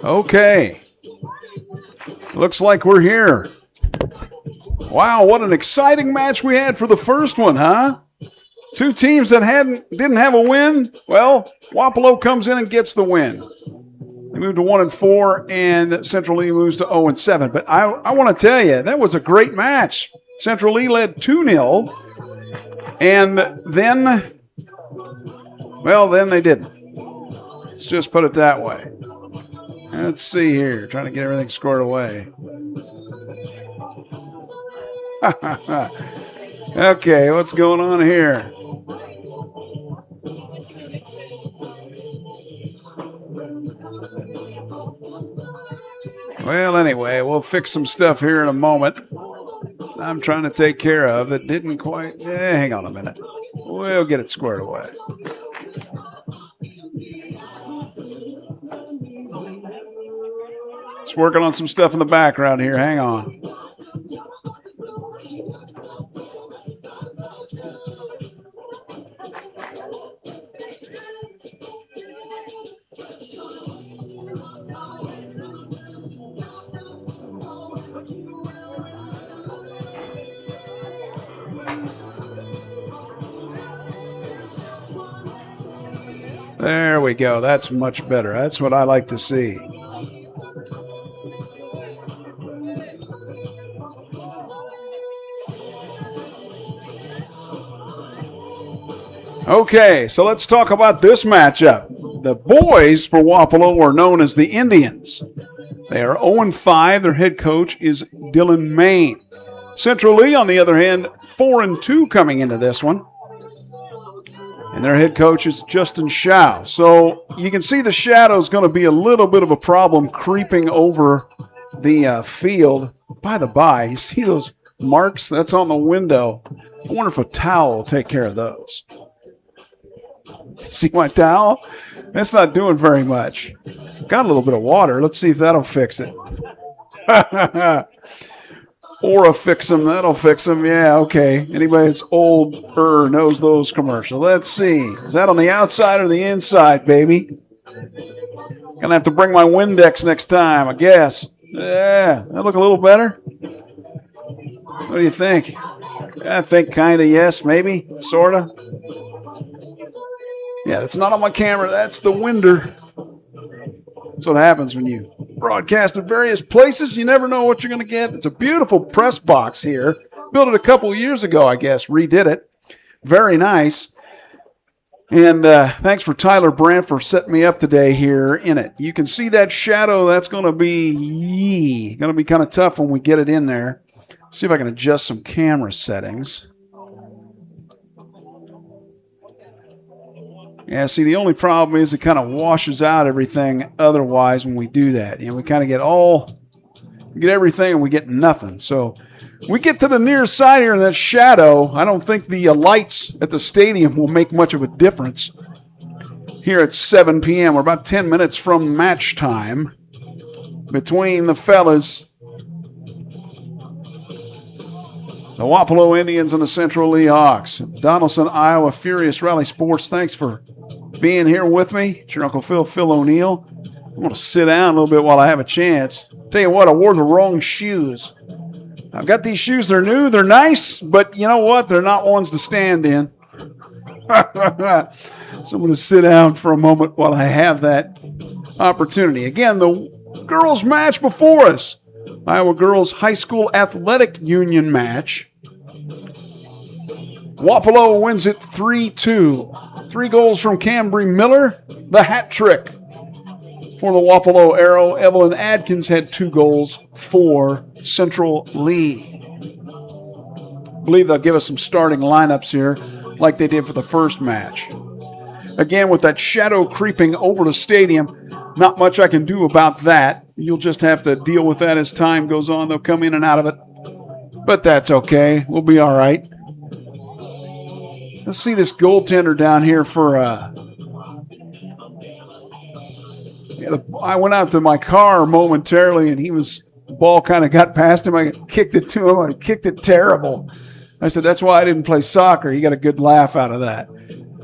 Okay. Looks like we're here. Wow, what an exciting match we had for the first one, huh? Two teams that didn't have a win. Well, Wapello comes in and gets the win. They moved to 1-4, and Central Lee moves to 0-7. But I want to tell you, that was a great match. Central Lee led 2-0, and then they didn't. Let's just put it that way. Let's see here. Trying to get everything squared away. Okay, what's going on here? Well, anyway, we'll fix some stuff here in a moment. I'm trying to take care of it. Didn't quite. Hang on a minute. We'll get it squared away. Just working on some stuff in the background here. Hang on. There we go. That's much better. That's what I like to see. Okay, so let's talk about this matchup. The boys for Wapello are known as the Indians. They are 0-5. Their head coach is Dylan Main. Central Lee, on the other hand, 4-2 coming into this one. And their head coach is Justin Shao. So you can see the shadow is going to be a little bit of a problem creeping over the field. By the by, you see those marks that's on the window? I wonder if a towel will take care of those. See my towel? That's not doing very much. Got a little bit of water. Let's see if that'll fix it. Or a fix 'em, that'll fix 'em. Yeah, okay. Anybody that's older knows those commercials. Let's see. Is that on the outside or the inside, baby? Gonna have to bring my Windex next time, I guess. Yeah, that look a little better? What do you think? I think kind of yes, maybe, sort of. Yeah, that's not on my camera. That's the winder. That's what happens when you broadcast at various places. You never know what you're going to get. It's a beautiful press box here. Built it a couple years ago, I guess. Redid it. Very nice. And thanks for Tyler Brandt for setting me up today here in it. You can see that shadow. That's going to be kind of tough when we get it in there. See if I can adjust some camera settings. Yeah, see, the only problem is it kind of washes out everything otherwise when we do that. You know, we kind of get everything and we get nothing. So we get to the near side here in that shadow. I don't think the lights at the stadium will make much of a difference. Here at 7 p.m., we're about 10 minutes from match time between the fellas. The Wapello Indians and the Central Lee Hawks. Donaldson, Iowa, Furious Rally Sports, thanks for being here with me. It's your Uncle Phil O'Neill. I'm going to sit down a little bit while I have a chance. Tell you what, I wore the wrong shoes. I've got these shoes. They're new. They're nice, but you know what? They're not ones to stand in. So I'm going to sit down for a moment while I have that opportunity. Again, the girls' match before us. Iowa Girls High School Athletic Union match. Wapello wins it 3-2. 3 goals from Cambry Miller, the hat trick for the Wapello Arrow. Evelyn Adkins had 2 goals for Central Lee. I believe they'll give us some starting lineups here like they did for the first match. Again, with that shadow creeping over the stadium, not much I can do about that. You'll just have to deal with that as time goes on. They'll come in and out of it. But that's okay. We'll be all right. Let's see this goaltender down here for... I went out to my car momentarily, and the ball kind of got past him. I kicked it to him. I kicked it terrible. I said, that's why I didn't play soccer. He got a good laugh out of that.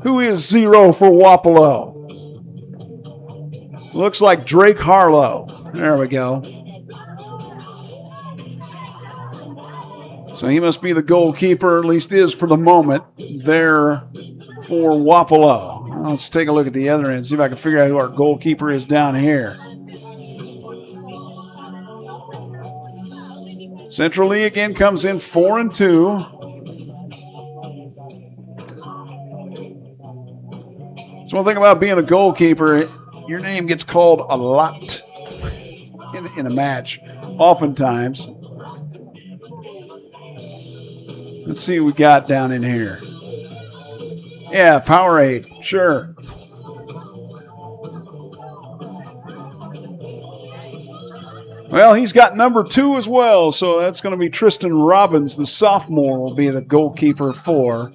Who is 0 for Wapello? Looks like Drake Harlow. There we go. So he must be the goalkeeper, at least is for the moment, there for Wapello. Let's take a look at the other end, see if I can figure out who our goalkeeper is down here. Central Lee again comes in 4-2. So one thing about being a goalkeeper, your name gets called a lot in a match, oftentimes. Let's see what we got down in here. Yeah, Powerade, sure. Well, he's got number 2 as well, so that's going to be Tristan Robbins, the sophomore, will be the goalkeeper for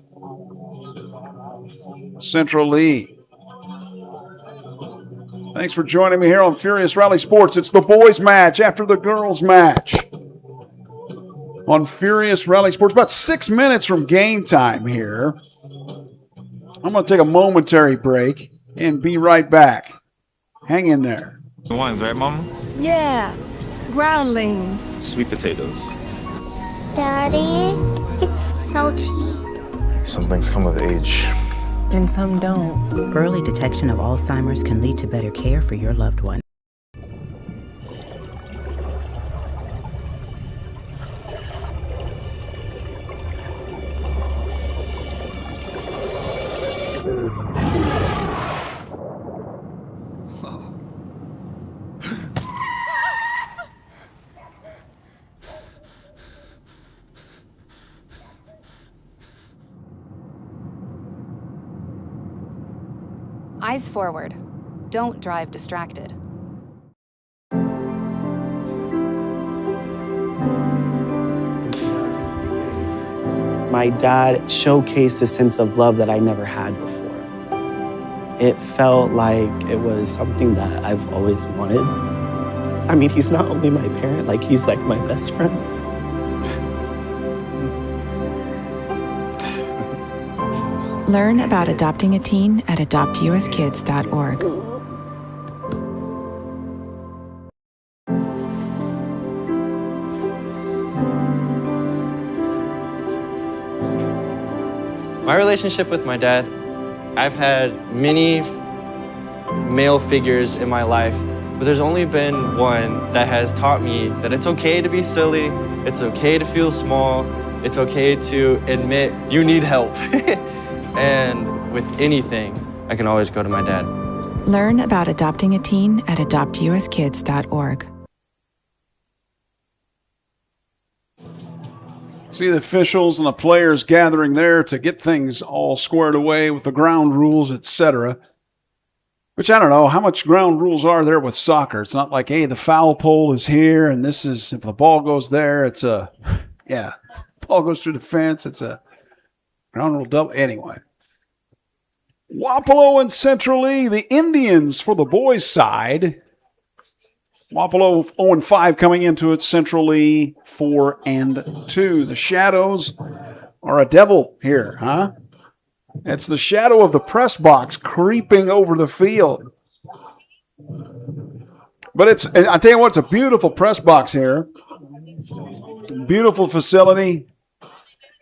Central Lee. Thanks for joining me here on Furious Rally Sports. It's the boys' match after the girls' match on Furious Rally Sports. About 6 minutes from game time here. I'm going to take a momentary break and be right back. Hang in there. Ones, right, Mama? Yeah, groundling. Sweet potatoes. Daddy, it's so cheap. Some things come with age. And some don't. Early detection of Alzheimer's can lead to better care for your loved one. Eyes forward. Don't drive distracted. My dad showcased a sense of love that I never had before. It felt like it was something that I've always wanted. I mean, he's not only my parent, like he's like my best friend. Learn about adopting a teen at adoptuskids.org. My relationship with my dad, I've had many male figures in my life, but there's only been one that has taught me that it's okay to be silly, it's okay to feel small, it's okay to admit you need help. And with anything, I can always go to my dad. Learn about adopting a teen at adoptuskids.org. See the officials and the players gathering there to get things all squared away with the ground rules, etc. Which I don't know, how much ground rules are there with soccer? It's not like, hey, the foul pole is here, and this is, if the ball goes there, it's a, yeah, ball goes through the fence, it's a ground rule double. Anyway. Wapello and Central Lee, the Indians for the boys' side. Wapello 0-5 coming into it. Central Lee 4-2. The Shadows are a devil here, huh? It's the shadow of the press box creeping over the field. But I tell you what, it's a beautiful press box here. Beautiful facility.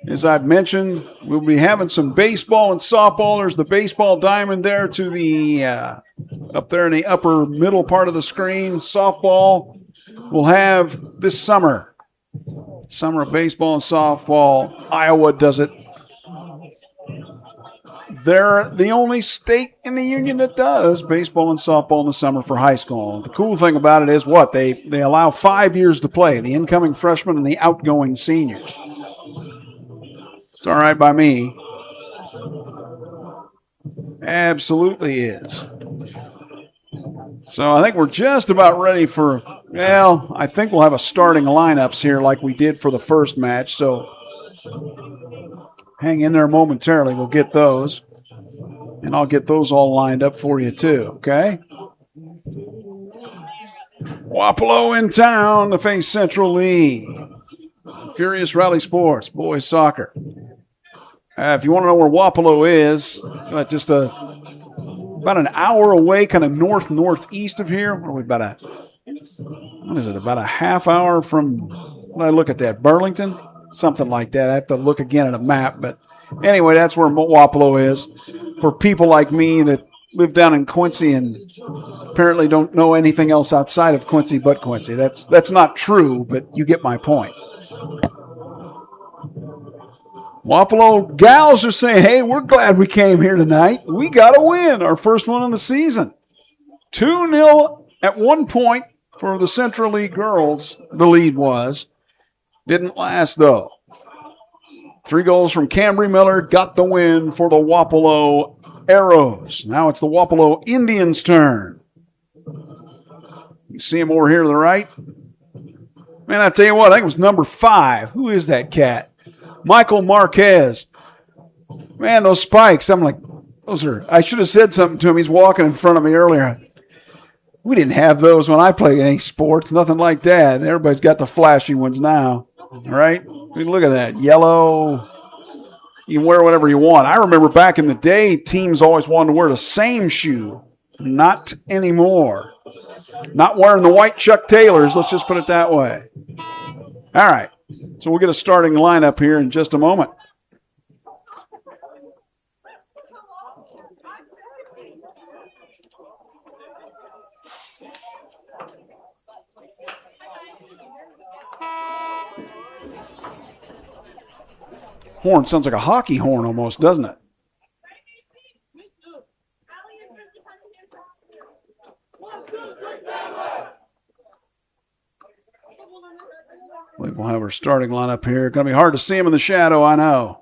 As I've mentioned, we'll be having some baseball and softball. There's the baseball diamond there to the up there in the upper middle part of the screen. Softball we'll have this summer. Summer of baseball and softball. Iowa does it. They're the only state in the union that does baseball and softball in the summer for high school. The cool thing about it is what? They allow 5 years to play, the incoming freshmen and the outgoing seniors. It's all right by me. Absolutely is. So I think we're just about ready for, well, I think we'll have a starting lineups here like we did for the first match. So hang in there momentarily. We'll get those. And I'll get those all lined up for you too, okay? Wapello in town to face Central Lee. Furious Rally Sports, boys soccer. If you want to know where Wapello is, just about about an hour away, kind of northeast of here. What are we about about a half hour from, when I look at that, Burlington? Something like that. I have to look again at a map. But anyway, that's where Wapello is. For people like me that live down in Quincy and apparently don't know anything else outside of Quincy but Quincy. That's not true, but you get my point. Wapello gals are saying, hey, we're glad we came here tonight. We got a win, our first one of the season. 2-0 at one point for the Central League girls, the lead was. Didn't last, though. 3 goals from Cambry Miller got the win for the Wapello Arrows. Now it's the Wapello Indians' turn. You see him over here to the right? Man, I tell you what, I think it was number 5. Who is that cat? Michael Marquez. Man, those spikes, I'm like, I should have said something to him. He's walking in front of me earlier. We didn't have those when I played any sports, nothing like that. Everybody's got the flashy ones now, right? I mean, look at that, yellow. You can wear whatever you want. I remember back in the day, teams always wanted to wear the same shoe. Not anymore. Not wearing the white Chuck Taylors, let's just put it that way. All right, so we'll get a starting lineup here in just a moment. Horn sounds like a hockey horn almost, doesn't it? I believe we'll have our starting lineup here. Going to be hard to see him in the shadow, I know.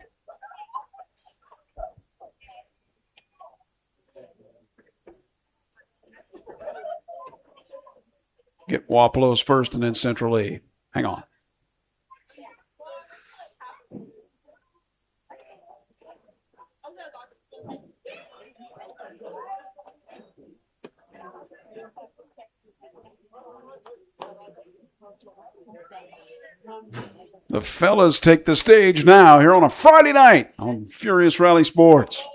Get Wapello's first and then Central League. Hang on. The fellas take the stage now here on a Friday night on Furious Rally Sports.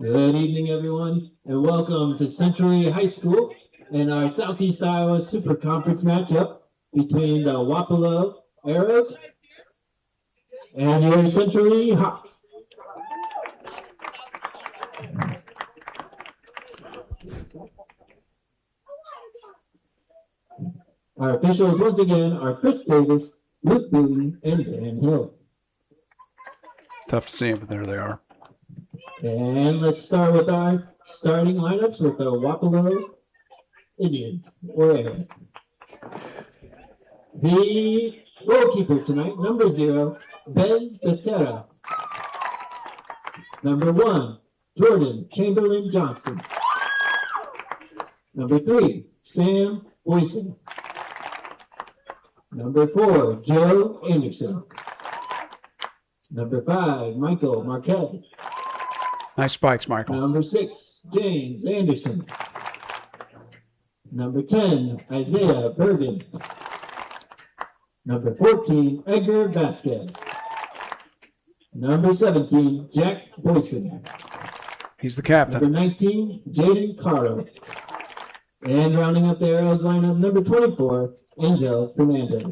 Good evening, everyone, and welcome to Century High School and our Southeast Iowa Super Conference matchup between the Wapello Arrows and your Century Hawks. Our officials once again are Chris Davis, Luke Boone, and Dan Hill. Tough to see them, but there they are. And let's start with our starting lineups with the Wapello Indians, or Arrows. The goalkeeper tonight, number 0, Ben Becerra. Number 1, Jordan Chamberlain Johnston. Number 3, Sam Boyson. Number 4, Joe Anderson. Number 5, Michael Marquez. Nice spikes, Michael. Number 6, James Anderson. Number 10, Isaiah Bergen. Number 14, Edgar Vasquez. Number 17, Jack Boyson. He's the captain. Number 19, Jaden Caro. And rounding up the Arrows lineup, number 24, Angel Fernandez.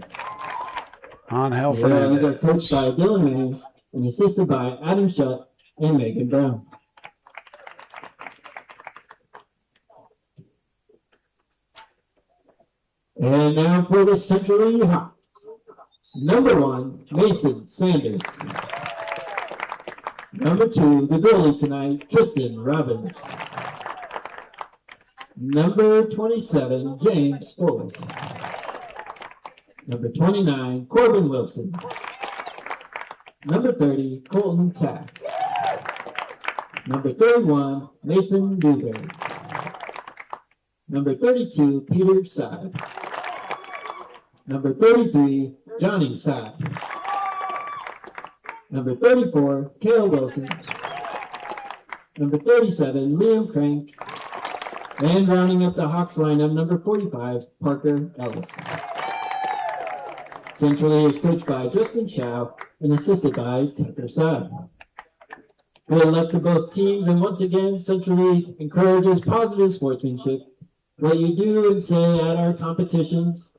Angel The Fernandez. Arrows are coached by Dylan Manning and assisted by Adam Shutt and Megan Brown. And now for the Central League Hawks. Number 1, Mason Sanders. Number 2, the goalie tonight, Tristan Robbins. Number 27, James Fuller. Number 29, Corbin Wilson. Number 30, Colton Taft. Number 31, Nathan Newberry. Number 32, Peter Side. Number 33, Johnny Side. Number 34, Cale Wilson. Number 37, Liam Crank. And rounding up the Hawks lineup, number 45, Parker Ellis. Centrally is coached by Justin Chow and assisted by Tucker Sai. Good luck to both teams, and once again, Centrally encourages positive sportsmanship. What you do and say at our competitions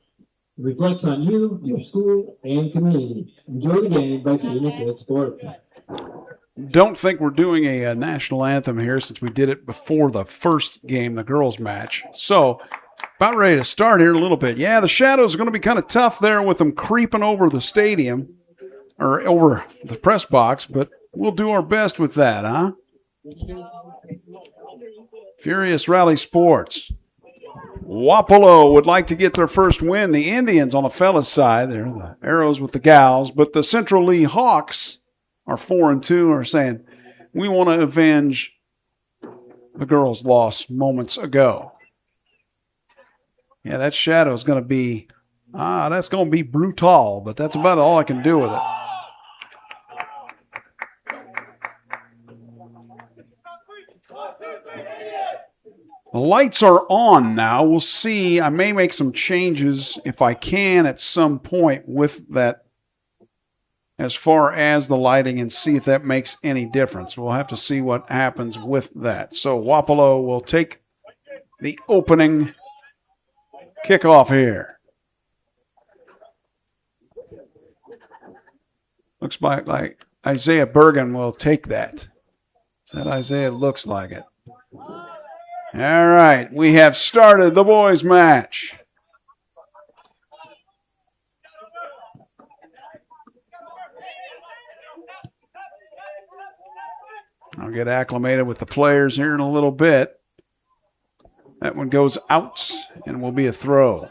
reflects on you, your school, and community. Enjoy the game by being a good sport. Don't think we're doing a national anthem here since we did it before the first game, the girls' match. So, about ready to start here in a little bit. Yeah, the shadows are going to be kind of tough there with them creeping over the stadium, or over the press box, but we'll do our best with that, huh? Furious Rally Sports. Wapello would like to get their first win. The Indians on the fellas' side, they're the arrows with the gals, but the Central Lee Hawks are 4-2, are saying, we want to avenge the girls' loss moments ago. Yeah, that shadow is going to be, that's going to be brutal, but that's about all I can do with it. The lights are on now. We'll see. I may make some changes if I can at some point with that as far as the lighting and see if that makes any difference. We'll have to see what happens with that. So Wapello will take the opening kickoff here. Looks like Isaiah Bergen will take that. That Isaiah looks like it. All right, we have started the boys' match. I'll get acclimated with the players here in a little bit. That one goes out and will be a throw.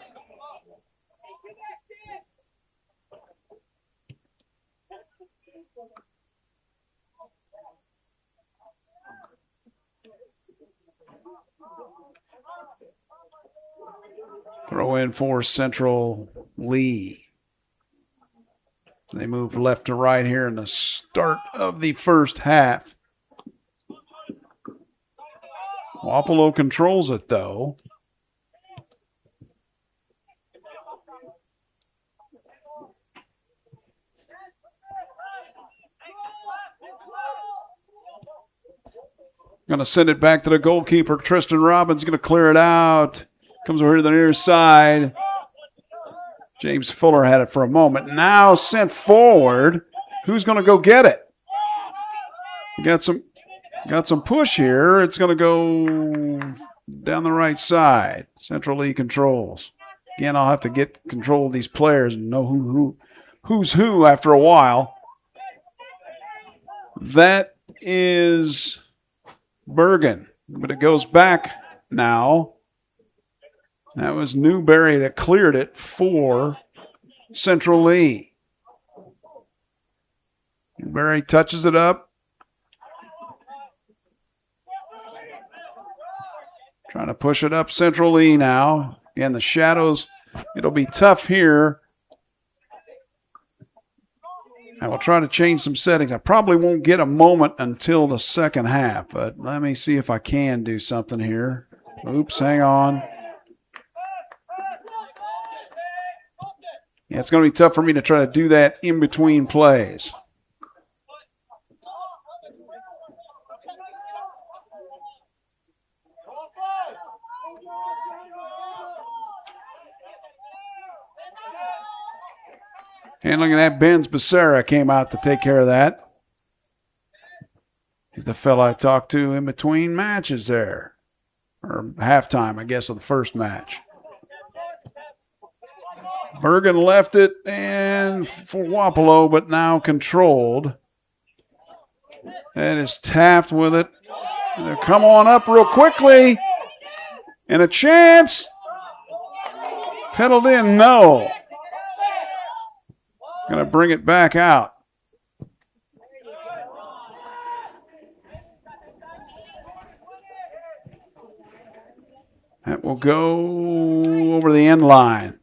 Throw in for Central Lee. They move left to right here in the start of the first half. Wapello controls it, though. Going to send it back to the goalkeeper. Tristan Robbins going to clear it out. Comes over to the near side. James Fuller had it for a moment. Now sent forward. Who's going to go get it? Got some push here. It's going to go down the right side. Central Lee controls. Again, I'll have to get control of these players and know who's who after a while. That is Bergen, but it goes back now. That was Newberry that cleared it for Central Lee. Newberry touches it up. Trying to push it up Central Lee now. Again, the shadows, it'll be tough here. I will try to change some settings. I probably won't get a moment until the second half, but let me see if I can do something here. Oops, hang on. Yeah, it's going to be tough for me to try to do that in between plays. Handling that, Benz Becerra came out to take care of that. He's the fella I talked to in between matches there. Or halftime, I guess, of the first match. Bergen left it and for Wapello, but now controlled. That is Taft with it. They'll come on up real quickly. And a chance. Pedaled in, no. Going to bring it back out. That will go over the end line.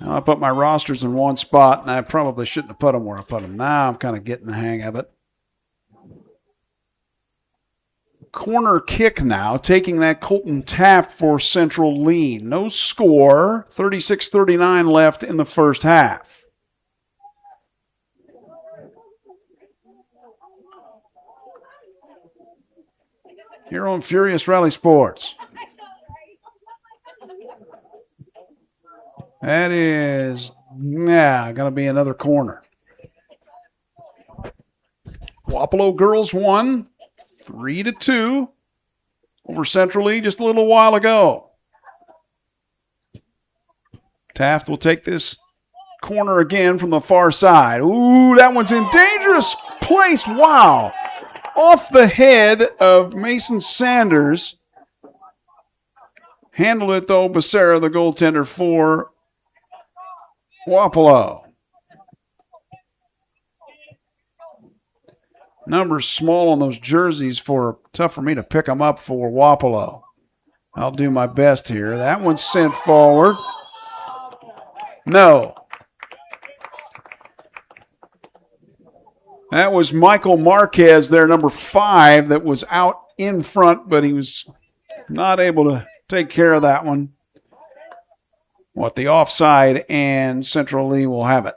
Now I put my rosters in one spot, and I probably shouldn't have put them where I put them. Now I'm kind of getting the hang of it. corner kick now, taking that Colton Taft for Central lead. No score, 36-39 left in the first half. Here on Furious Rally Sports. That is, going to be another corner. Wapello girls won 3-2 over Central Lee just a little while ago. Taft will take this corner again from the far side. Ooh, that one's in dangerous place. Wow. Off the head of Mason Sanders. Handled it, though, Becerra, the goaltender for Wapello. Numbers small on those jerseys tough for me to pick them up for Wapello. I'll do my best here. That one's sent forward. No. That was Michael Marquez there, number 5, that was out in front, but he was not able to take care of that one. The offside, and Central Lee will have it.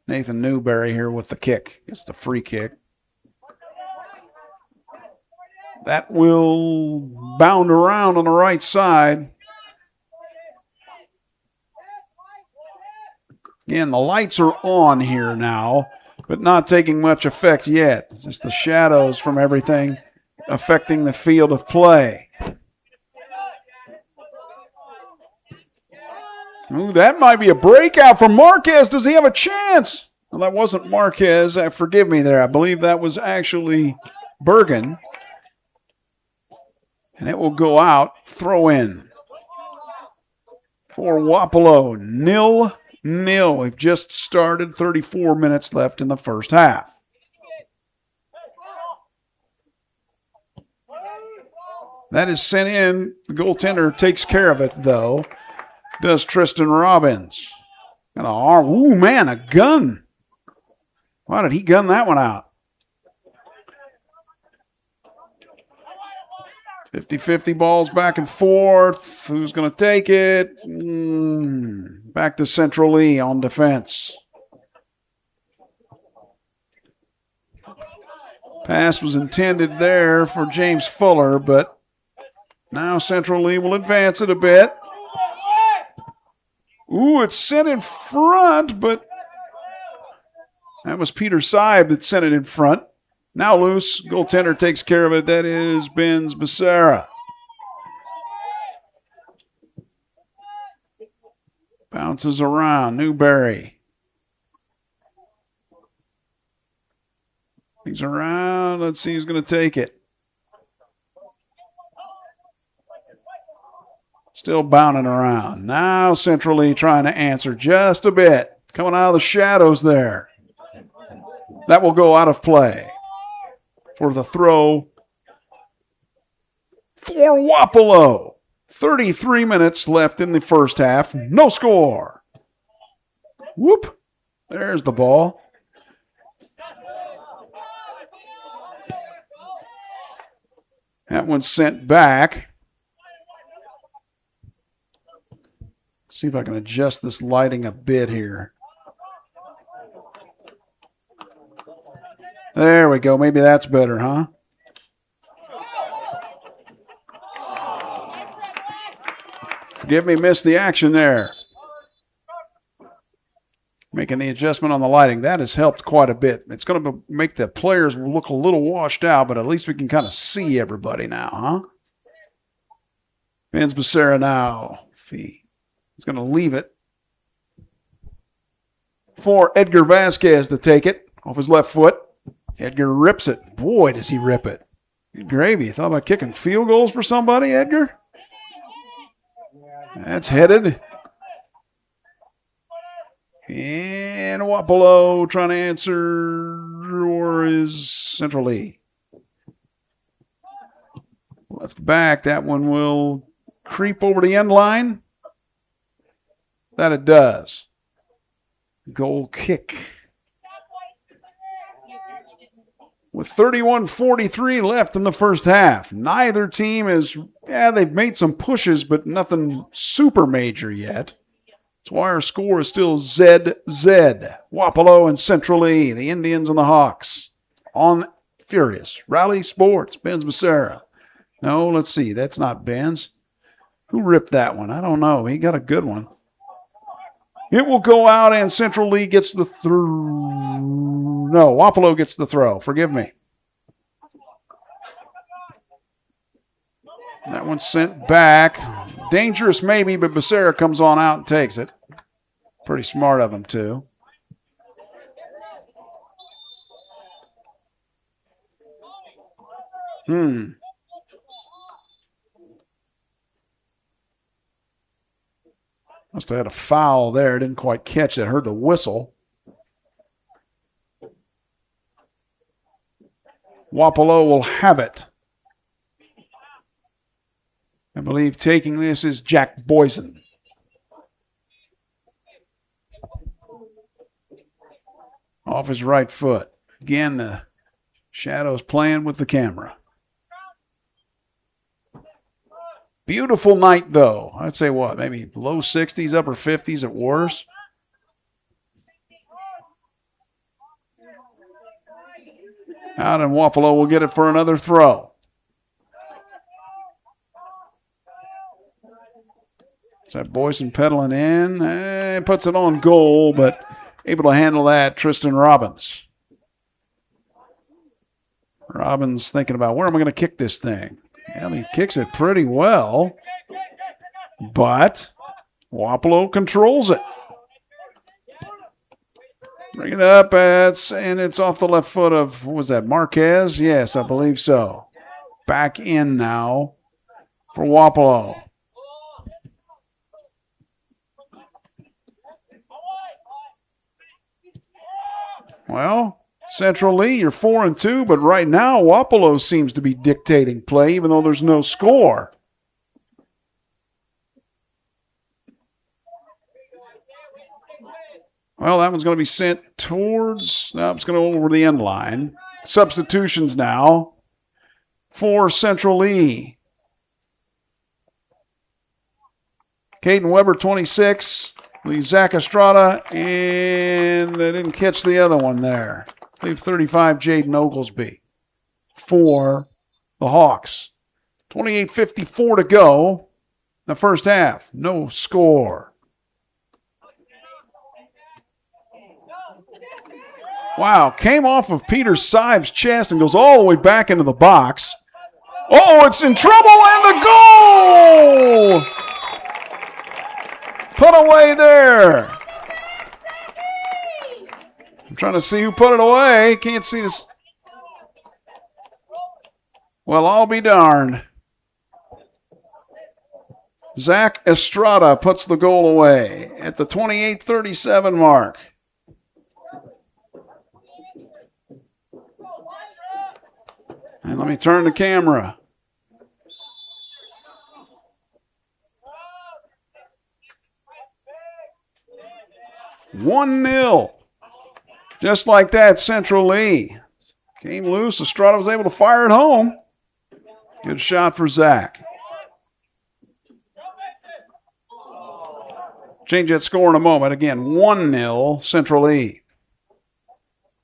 Nathan Newberry here with the kick. It's the free kick. That will bound around on the right side. Again, the lights are on here now, but not taking much effect yet. It's just the shadows from everything affecting the field of play. Ooh, that might be a breakout for Marquez. Does he have a chance? Well, that wasn't Marquez. Forgive me there. I believe that was actually Bergen. And it will go out. Throw in for Wapello. 0-0. We've just started. 34 minutes left in the first half. That is sent in. The goaltender takes care of it, though. Does Tristan Robbins. Got an arm. Ooh, man, a gun. Why did he gun that one out? 50-50 balls back and forth. Who's going to take it? Back to Central Lee on defense. Pass was intended there for James Fuller, but now Central Lee will advance it a bit. Ooh, it's sent in front, but that was Peter Seib that sent it in front. Now loose. Goaltender takes care of it. That is Benz Becerra. Bounces around. Newberry. He's around. Let's see who's going to take it. Still bounding around. Now Central Lee trying to answer just a bit. Coming out of the shadows there. That will go out of play. For the throw for Wapello. 33 minutes left in the first half. No score. Whoop. There's the ball. That one's sent back. See if I can adjust this lighting a bit here. There we go. Maybe that's better, huh? Forgive me, missed the action there. Making the adjustment on the lighting. That has helped quite a bit. It's going to make the players look a little washed out, but at least we can kind of see everybody now, huh? Benz Becerra now. He's going to leave it for Edgar Vasquez to take it off his left foot. Edgar rips it. Boy, does he rip it. Good gravy. You thought about kicking field goals for somebody, Edgar? That's headed. And Wapello trying to answer, or is Central Lee? Left back. That one will creep over the end line. That it does. Goal kick. with 31:43 left in the first half. Neither team is, they've made some pushes, but nothing super major yet. That's why our score is still ZZ. Wapello and Central E, the Indians and the Hawks. On Furious Rally Sports, Ben's Becerra. No, let's see. That's not Ben's. Who ripped that one? I don't know. He got a good one. It will go out, and Central Lee gets the throw. No, Wapello gets the throw. Forgive me. That one's sent back. Dangerous maybe, but Becerra comes on out and takes it. Pretty smart of him, too. Must have had a foul there. Didn't quite catch it. Heard the whistle. Wapello will have it. I believe taking this is Jack Boyson. Off his right foot. Again, the shadows playing with the camera. Beautiful night, though. I'd say what, maybe low 60s, upper 50s at worst. Out and Wapello will get it for another throw. Is that Boyson pedaling in? Puts it on goal, but able to handle that, Tristan Robbins. Robbins thinking about, where am I going to kick this thing? Well, he kicks it pretty well, but Wapello controls it. Bring it up, and it's off the left foot of, what was that, Marquez? Yes, I believe so. Back in now for Wapello. Well, Central Lee, you're 4-2, but right now Wapello seems to be dictating play, even though there's no score. Well, that one's going to be sent towards, no, it's going to go over the end line. Substitutions now for Central Lee. Caden Weber, 26. Zach Estrada, and they didn't catch the other one there. I believe 35, Jaden Oglesby for the Hawks. 28:54 to go in the first half. No score. Wow, came off of Peter Seib's chest and goes all the way back into the box. Oh, it's in trouble, and the goal! Put away there. I'm trying to see who put it away. Can't see this. Well, I'll be darned. Zach Estrada puts the goal away at the 28:37 mark. And let me turn the camera. (1-0). Just like that, Central Lee came loose. Estrada was able to fire it home. Good shot for Zach. Change that score in a moment. Again, 1-0, Central Lee.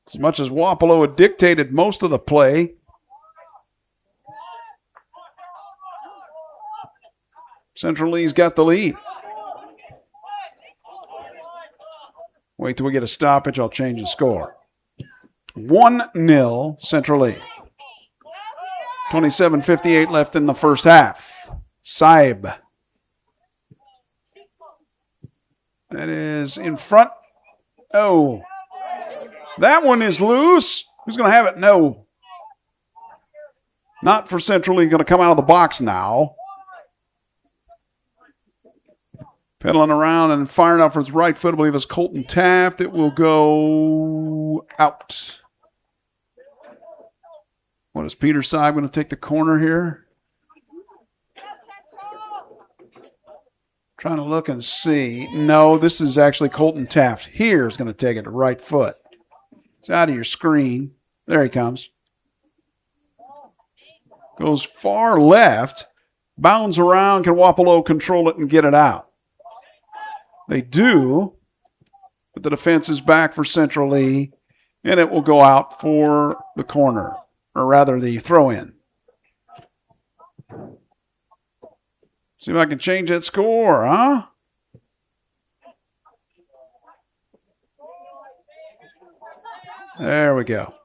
As much as Wapello had dictated most of the play, Central Lee's got the lead. Wait till we get a stoppage. I'll change the score. 1-0 Central Lee. 27:58 left in the first half. Seib. That is in front. Oh. That one is loose. Who's going to have it? No. Not for Central Lee. Going to come out of the box now. Pedaling around and firing out for his right foot. I believe it's Colton Taft. It will go out. What is Peter Seib going to take the corner here? Trying to look and see. No, this is actually Colton Taft. Here is going to take it to right foot. It's out of your screen. There he comes. Goes far left. Bounds around. Can Wapello control it and get it out? They do. But the defense is back for Central Lee. And it will go out for the corner. Or rather, the throw-in. See if I can change that score, huh? There we go.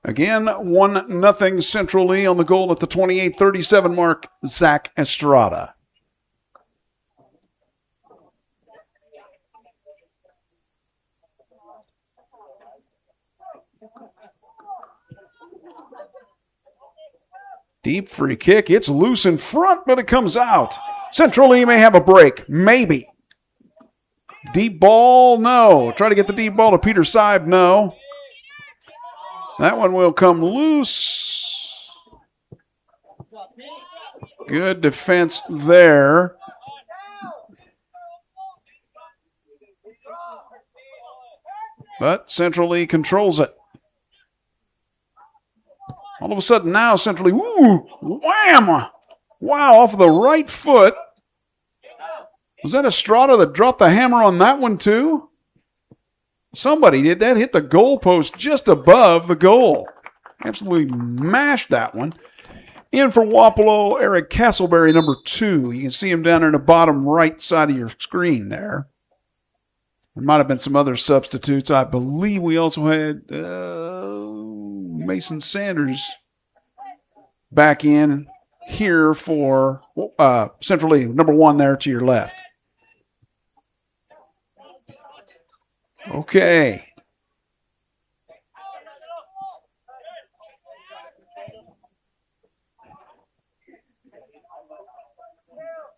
Again, 1-0 Central Lee on the goal at the 28-37 mark, Zach Estrada. Deep free kick. It's loose in front, but it comes out. Central Lee may have a break. Maybe. Deep ball, no. Try to get the deep ball to Peter Seib, no. That one will come loose. Good defense there. But Central Lee controls it. All of a sudden now Central Lee, woo, wham! Wow, off of the right foot. Was that Estrada that dropped the hammer on that one too? Somebody did that, hit the goalpost just above the goal. Absolutely mashed that one. In for Wapello, Eric Castleberry, number 2. You can see him down in the bottom right side of your screen there. There might have been some other substitutes. I believe we also had Mason Sanders back in here for Central Lee, number 1 there to your left. Okay.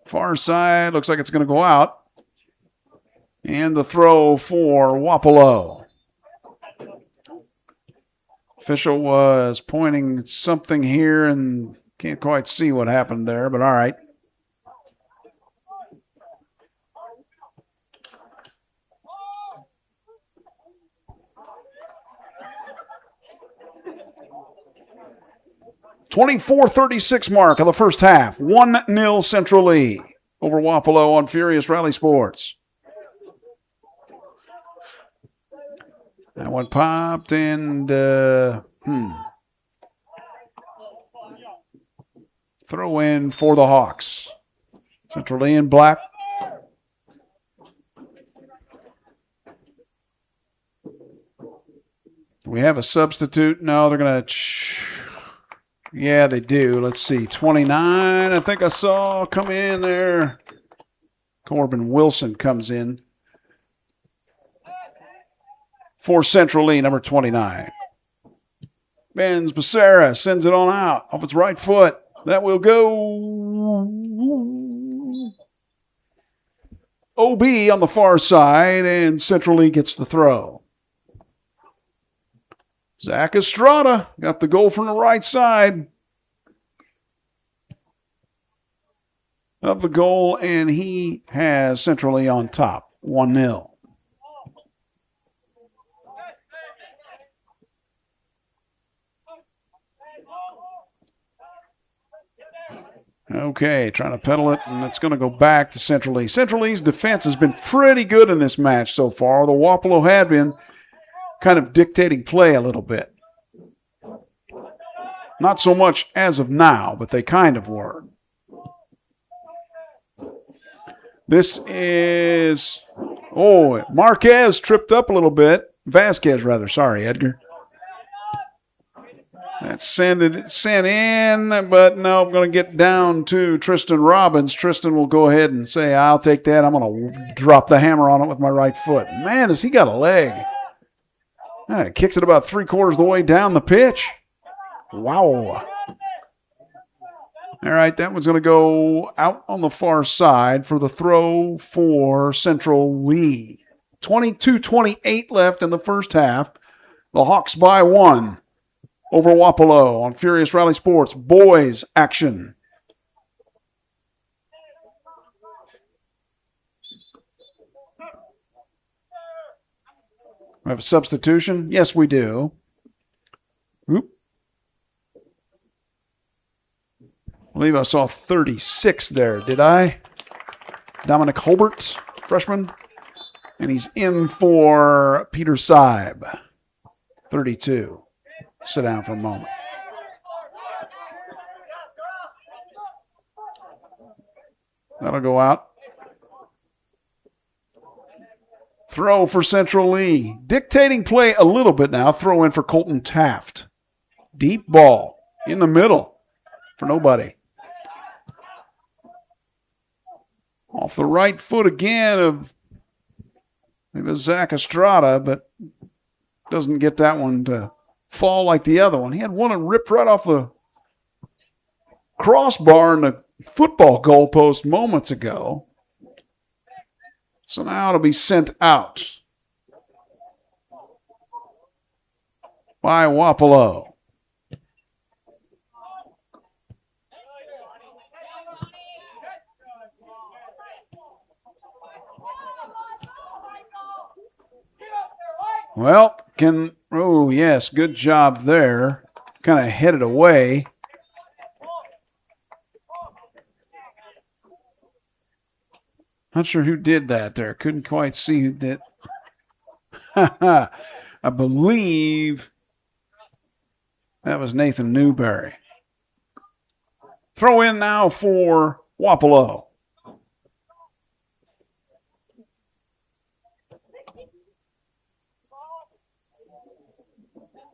Far side, looks like it's going to go out. And the throw for Wapello. Official was pointing something here and can't quite see what happened there, but all right. .24-36 mark of the first half. 1-0 Central Lee over Wapello on Furious Rally Sports. That one popped and throw in for the Hawks. Central Lee in black. We have a substitute. No, they're going to... Yeah, they do. Let's see. 29, I think I saw come in there. Corbin Wilson comes in for Central Lee, number 29. Benz Becerra sends it on out off its right foot. That will go OB on the far side, and Central Lee gets the throw. Zach Estrada got the goal from the right side of the goal, and he has Central Lee on top, 1-0. Okay, trying to pedal it, and it's going to go back to Central Lee. Central Lee's defense has been pretty good in this match so far. The Wapello had been kind of dictating play a little bit. Not so much as of now, but they kind of were. This is, Marquez tripped up a little bit. Vasquez, rather. Sorry, Edgar. That's sent in, but no, I'm going to get down to Tristan Robbins. Tristan will go ahead and say, I'll take that. I'm going to drop the hammer on it with my right foot. Man, has he got a leg. Kicks it about 3/4 of the way down the pitch. Wow. All right, that one's going to go out on the far side for the throw for Central Lee. 22-28 left in the first half. The Hawks by 1 over Wapello on Furious Rally Sports. Boys action. We have a substitution? Yes, we do. Oop. I believe I saw 36 there, did I? Dominic Holbert, freshman. And he's in for Peter Seib, 32. Sit down for a moment. That'll go out. Throw for Central Lee. Dictating play a little bit now. Throw in for Colton Taft. Deep ball in the middle for nobody. Off the right foot again of maybe Zach Estrada, but doesn't get that one to fall like the other one. He had one that ripped right off the crossbar in the football goalpost moments ago. So now it'll be sent out by Wapello. Well, oh yes, good job there. Kind of headed away. Not sure who did that there. Couldn't quite see who did. I believe that was Nathan Newberry. Throw in now for Wapello.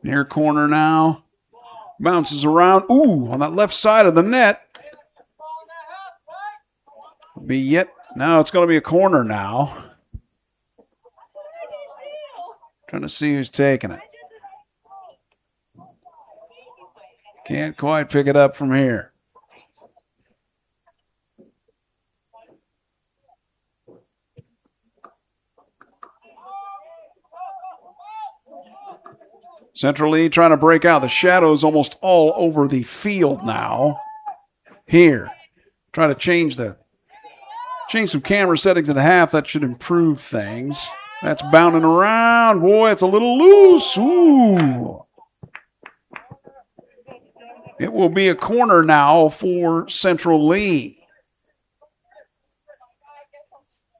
Near corner now. Bounces around. Ooh, on that left side of the net. Be yet. Now it's going to be a corner now. Trying to see who's taking it. Can't quite pick it up from here. Central Lee trying to break out. The shadows almost all over the field now. Here. Try to change some camera settings at half. That should improve things. That's bounding around. Boy, it's a little loose. Ooh. It will be a corner now for Central Lee.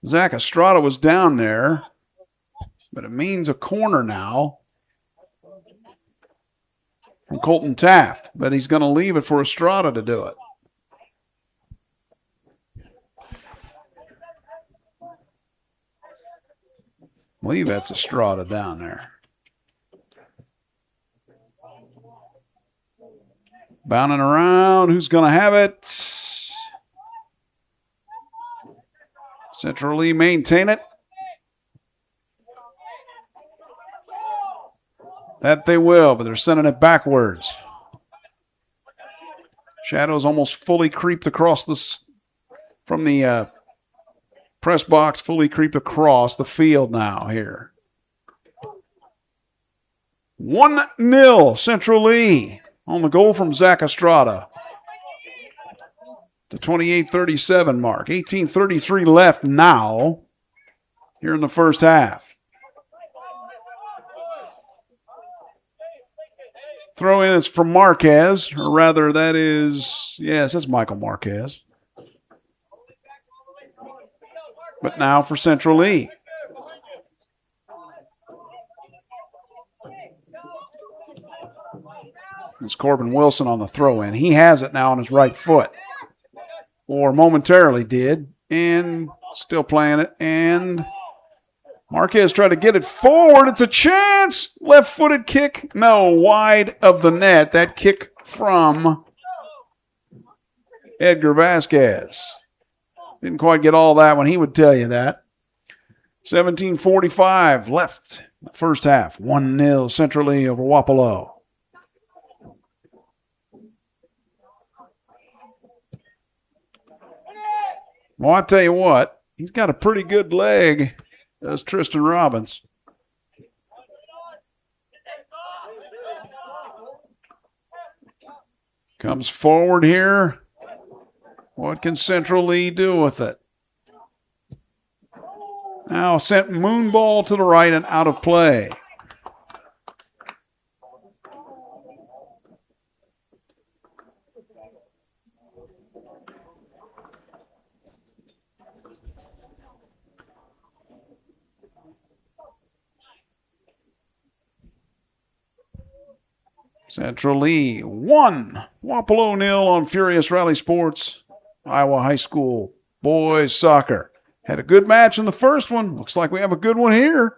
Zach Estrada was down there, but it means a corner now from Colton Taft, but he's going to leave it for Estrada to do it. I believe that's Estrada down there. Bounding around. Who's going to have it? Central Lee maintain it. That they will, but they're sending it backwards. Shadows almost fully creeped across from the press box, fully creeped across the field now here. 1-0 Central Lee on the goal from Zach Estrada. The 28:37 mark. 18:33 left now here in the first half. Throw in is from Marquez, or rather that is, yes, that's Michael Marquez. But now for Central Lee. It's Corbin Wilson on the throw in. He has it now on his right foot. Or momentarily did. And still playing it. And Marquez tried to get it forward. It's a chance. Left-footed kick. No, wide of the net. That kick from Edgar Vasquez. Didn't quite get all that one. He would tell you that. 17:45 left in the first half. 1-0 Central Lee over Wapello. Well, I tell you what, he's got a pretty good leg, does Tristan Robbins. Comes forward here. What can Central Lee do with it? Now sent moonball to the right and out of play. Central Lee 1, Wapello 0 on Furious Rally Sports, Iowa High School boys soccer. Had a good match in the first one. Looks like we have a good one here.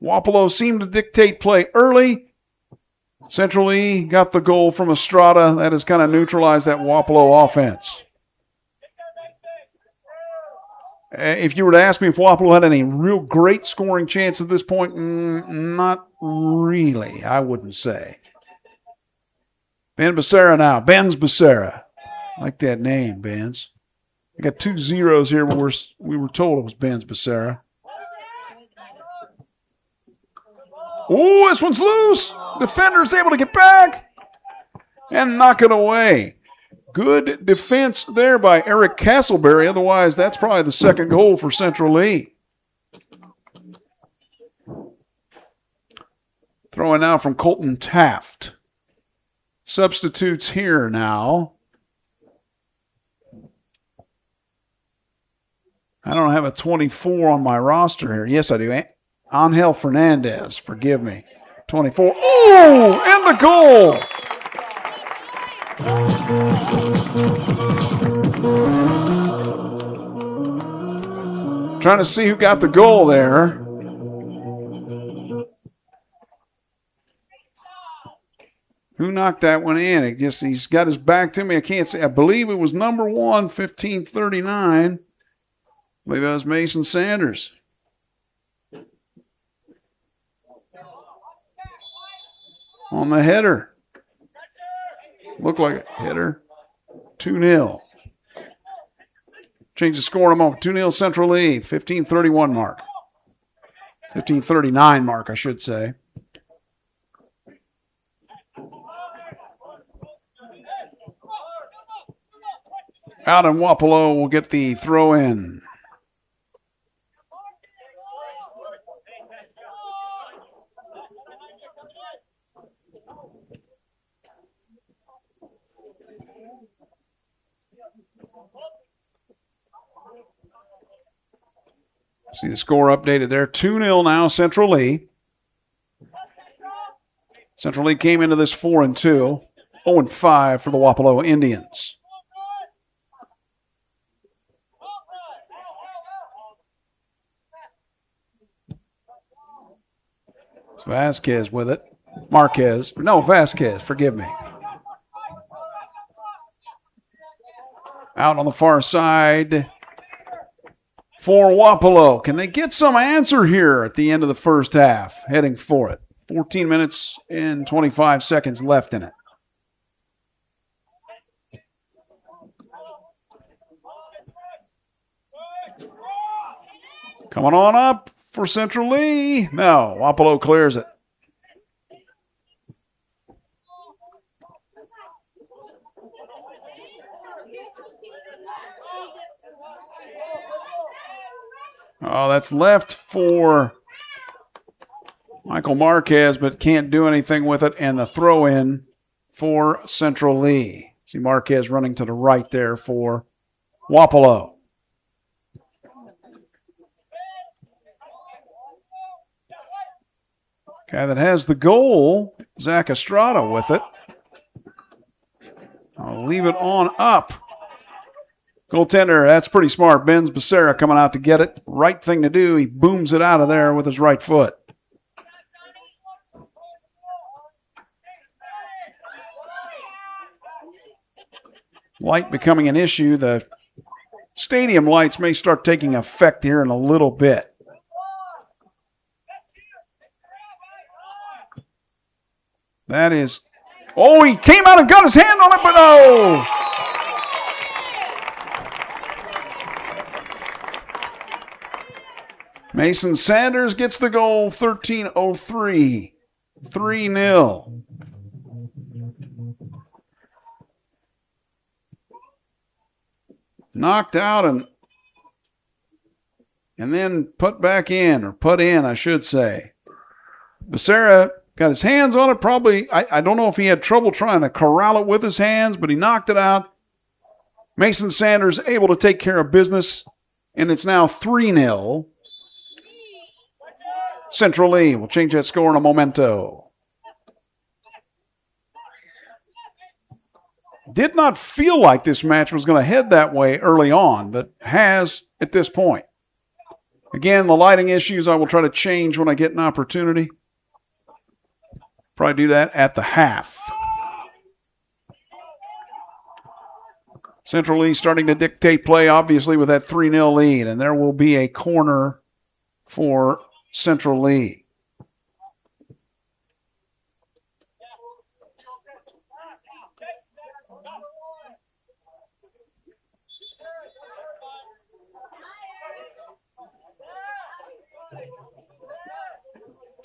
Wapello seemed to dictate play early. Central Lee got the goal from Estrada. That has kind of neutralized that Wapello offense. If you were to ask me if Wapello had any real great scoring chance at this point, not really, I wouldn't say. Ben Becerra now. Ben's Becerra. I like that name, Ben's. I got 2 zeros here, but we were told it was Ben's Becerra. Oh, this one's loose. Defender's able to get back and knock it away. Good defense there by Eric Castleberry. Otherwise, that's probably the second goal for Central Lee. Throwing now from Colton Taft. Substitutes here now. I don't have a 24 on my roster here. Yes, I do. Angel Fernandez, forgive me. 24. Oh, and the goal. Trying to see who got the goal there. Who knocked that one in? He's got his back to me. I can't see. I believe it was number 1, 1539. I believe that was Mason Sanders. On the header. Looked like a header. 2-0. Change the score in a moment. 2-0 Central Lee. 15:31 mark. 15:39 mark, I should say. Out in Wapello will get the throw in. See the score updated there. 2-0 now, Central Lee. Central Lee came into this 4-2. 0-5 for the Wapello Indians. It's Vasquez with it. Vasquez, forgive me. Out on the far side for Wapello. Can they get some answer here at the end of the first half? Heading for it. 14 minutes and 25 seconds left in it. Coming on up for Central Lee. No, Wapello clears it. Oh, that's left for Michael Marquez, but can't do anything with it. And the throw in for Central Lee. See Marquez running to the right there for Wapello. Guy that has the goal, Zach Estrada with it. I'll leave it on up. Goaltender, that's pretty smart. Ben's Becerra coming out to get it. Right thing to do. He booms it out of there with his right foot. Light becoming an issue. The stadium lights may start taking effect here in a little bit. That is, oh, he came out and got his hand on it, but no. Mason Sanders gets the goal, 13:03, 3-0. Knocked out and and then put back in, or put in, I should say. Becerra got his hands on it. Probably, I don't know if he had trouble trying to corral it with his hands, but he knocked it out. Mason Sanders able to take care of business, and it's now 3-0. Central Lee will change that score in a momento. Did not feel like this match was going to head that way early on, but has at this point. Again, the lighting issues I will try to change when I get an opportunity. Probably do that at the half. Central Lee starting to dictate play, obviously, with that 3-0 lead, and there will be a corner for Central Lee.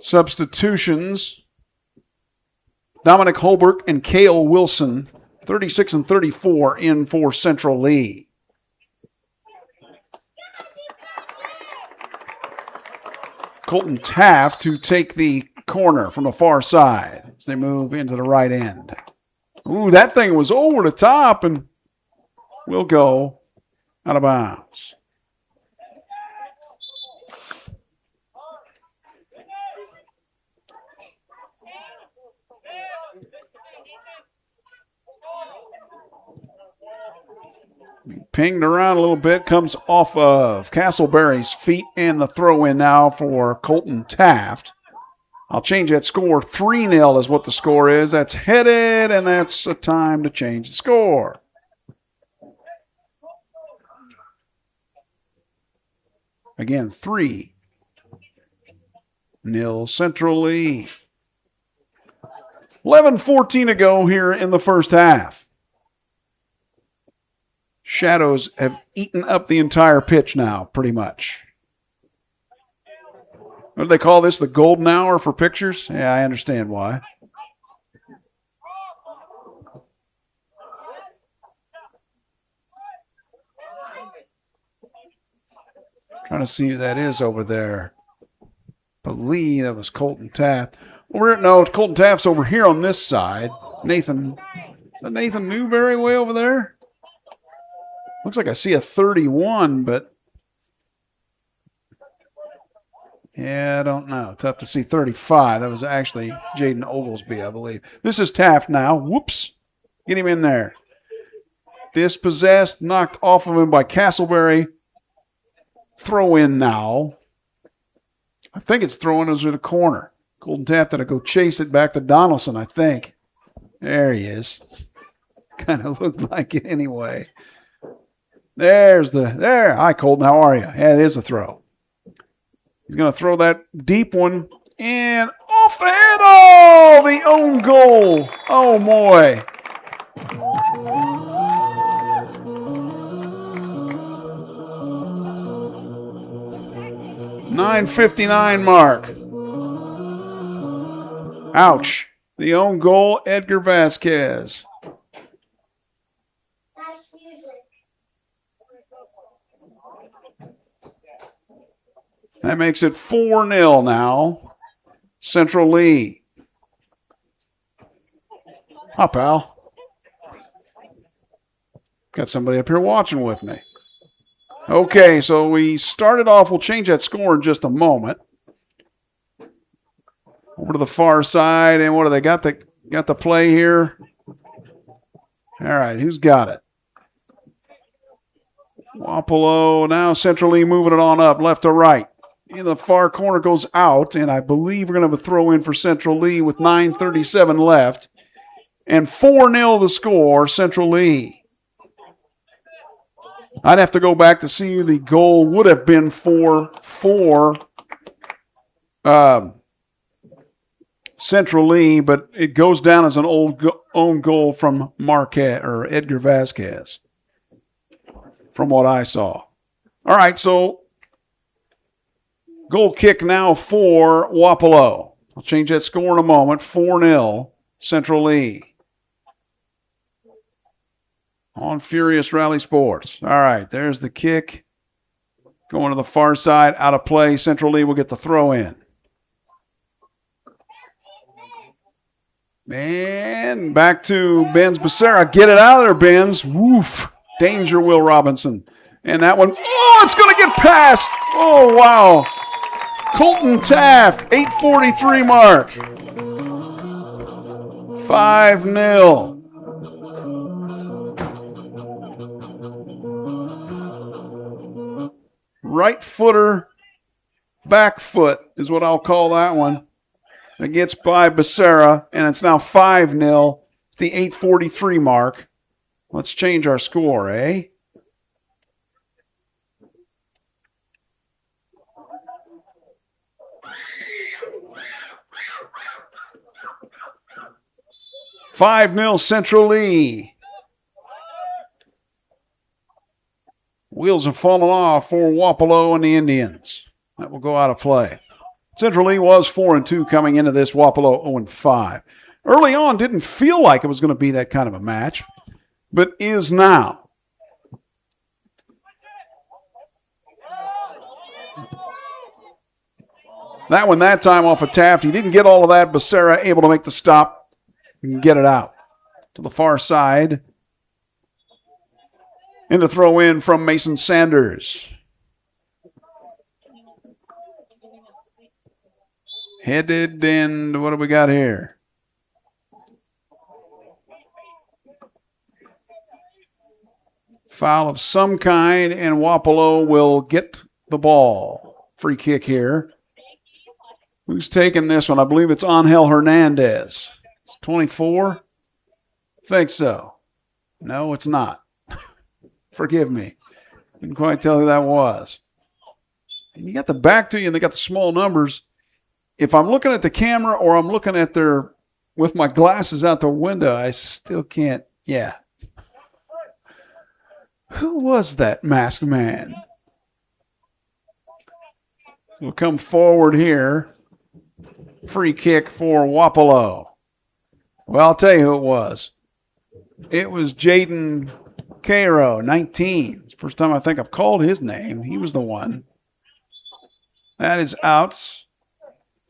Substitutions. Dominic Holbrook and Cale Wilson, 36 and 34 in for Central Lee. Colton Taft to take the corner from the far side as they move into the right end. Ooh, that thing was over the top and will go out of bounds. Pinged around a little bit, comes off of Castleberry's feet, and the throw in now for Colton Taft. I'll change that score. 3-0 is what the score is. That's headed, and that's a time to change the score. Again, 3-0 Central Lee. 11:14 to go here in the first half. Shadows have eaten up the entire pitch now, pretty much. What do they call this? The golden hour for pictures? Yeah, I understand why. Trying to see who that is over there. Believe that was Colton Taft. No, Colton Taft's over here on this side. Nathan, is that Nathan Newberry way over there? Looks like I see a 31, but yeah, I don't know. Tough to see 35. That was actually Jaden Oglesby, I believe. This is Taft now. Whoops. Get him in there. Dispossessed, knocked off of him by Castleberry. Throw in now. I think it's throwing us at a corner. Colton Taft had to go chase it back to Donaldson, I think. There he is. Kind of looked like it anyway. There. Hi, Colton. How are you? Yeah, it is a throw. He's going to throw that deep one and off the head. Oh, the own goal. Oh, boy. .959 mark. Ouch. The own goal, Edgar Vasquez. That makes it 4-0 now. Central Lee. Hi, pal. Got somebody up here watching with me. Okay, so we started off. We'll change that score in just a moment. Over to the far side, and what do they got? Got the play here. All right, who's got it? Wapello. Now Central Lee moving it on up, left to right. In the far corner goes out, and I believe we're going to have a throw in for Central Lee with 9:37 left. And 4-0 the score, Central Lee. I'd have to go back to see who the goal would have been for Central Lee, but it goes down as an own goal from Marquette or Edgar Vasquez, from what I saw. All right, so goal kick now for Wapello. I'll change that score in a moment. 4-0 Central Lee. On Furious Rally Sports. All right, there's the kick. Going to the far side, out of play. Central Lee will get the throw in. And back to Benz Becerra. Get it out of there, Benz. Woof. Danger, Will Robinson. And that one, oh, it's going to get past. Oh, wow. Colton Taft, 8:43 mark. 5-0. Right footer, back foot is what I'll call that one. That gets by Becerra, and it's now 5-0 at the 8:43 mark. Let's change our score, eh? $5-0 Central Lee. Wheels have fallen off for Wapello and the Indians. That will go out of play. Central Lee was 4-2 coming into this. Wapello 0-5. Early on, didn't feel like it was going to be that kind of a match, but is now. That one that time off of Taft. He didn't get all of that. Becerra able to make the stop and get it out to the far side. And to throw in from Mason Sanders. Headed, and what do we got here? Foul of some kind, and Wapello will get the ball. Free kick here. Who's taking this one? I believe it's Angel Hernandez. It's 24? Think so. No, it's not. Forgive me. Didn't quite tell who that was. And you got the back to you, and they got the small numbers. If I'm looking at the camera or I'm looking at their with my glasses out the window, I still can't. Yeah. Who was that masked man? We'll come forward here. Free kick for Wapello. Well, I'll tell you who it was. It was Jaden Cairo, 19. It's the first time I think I've called his name. He was the one. That is out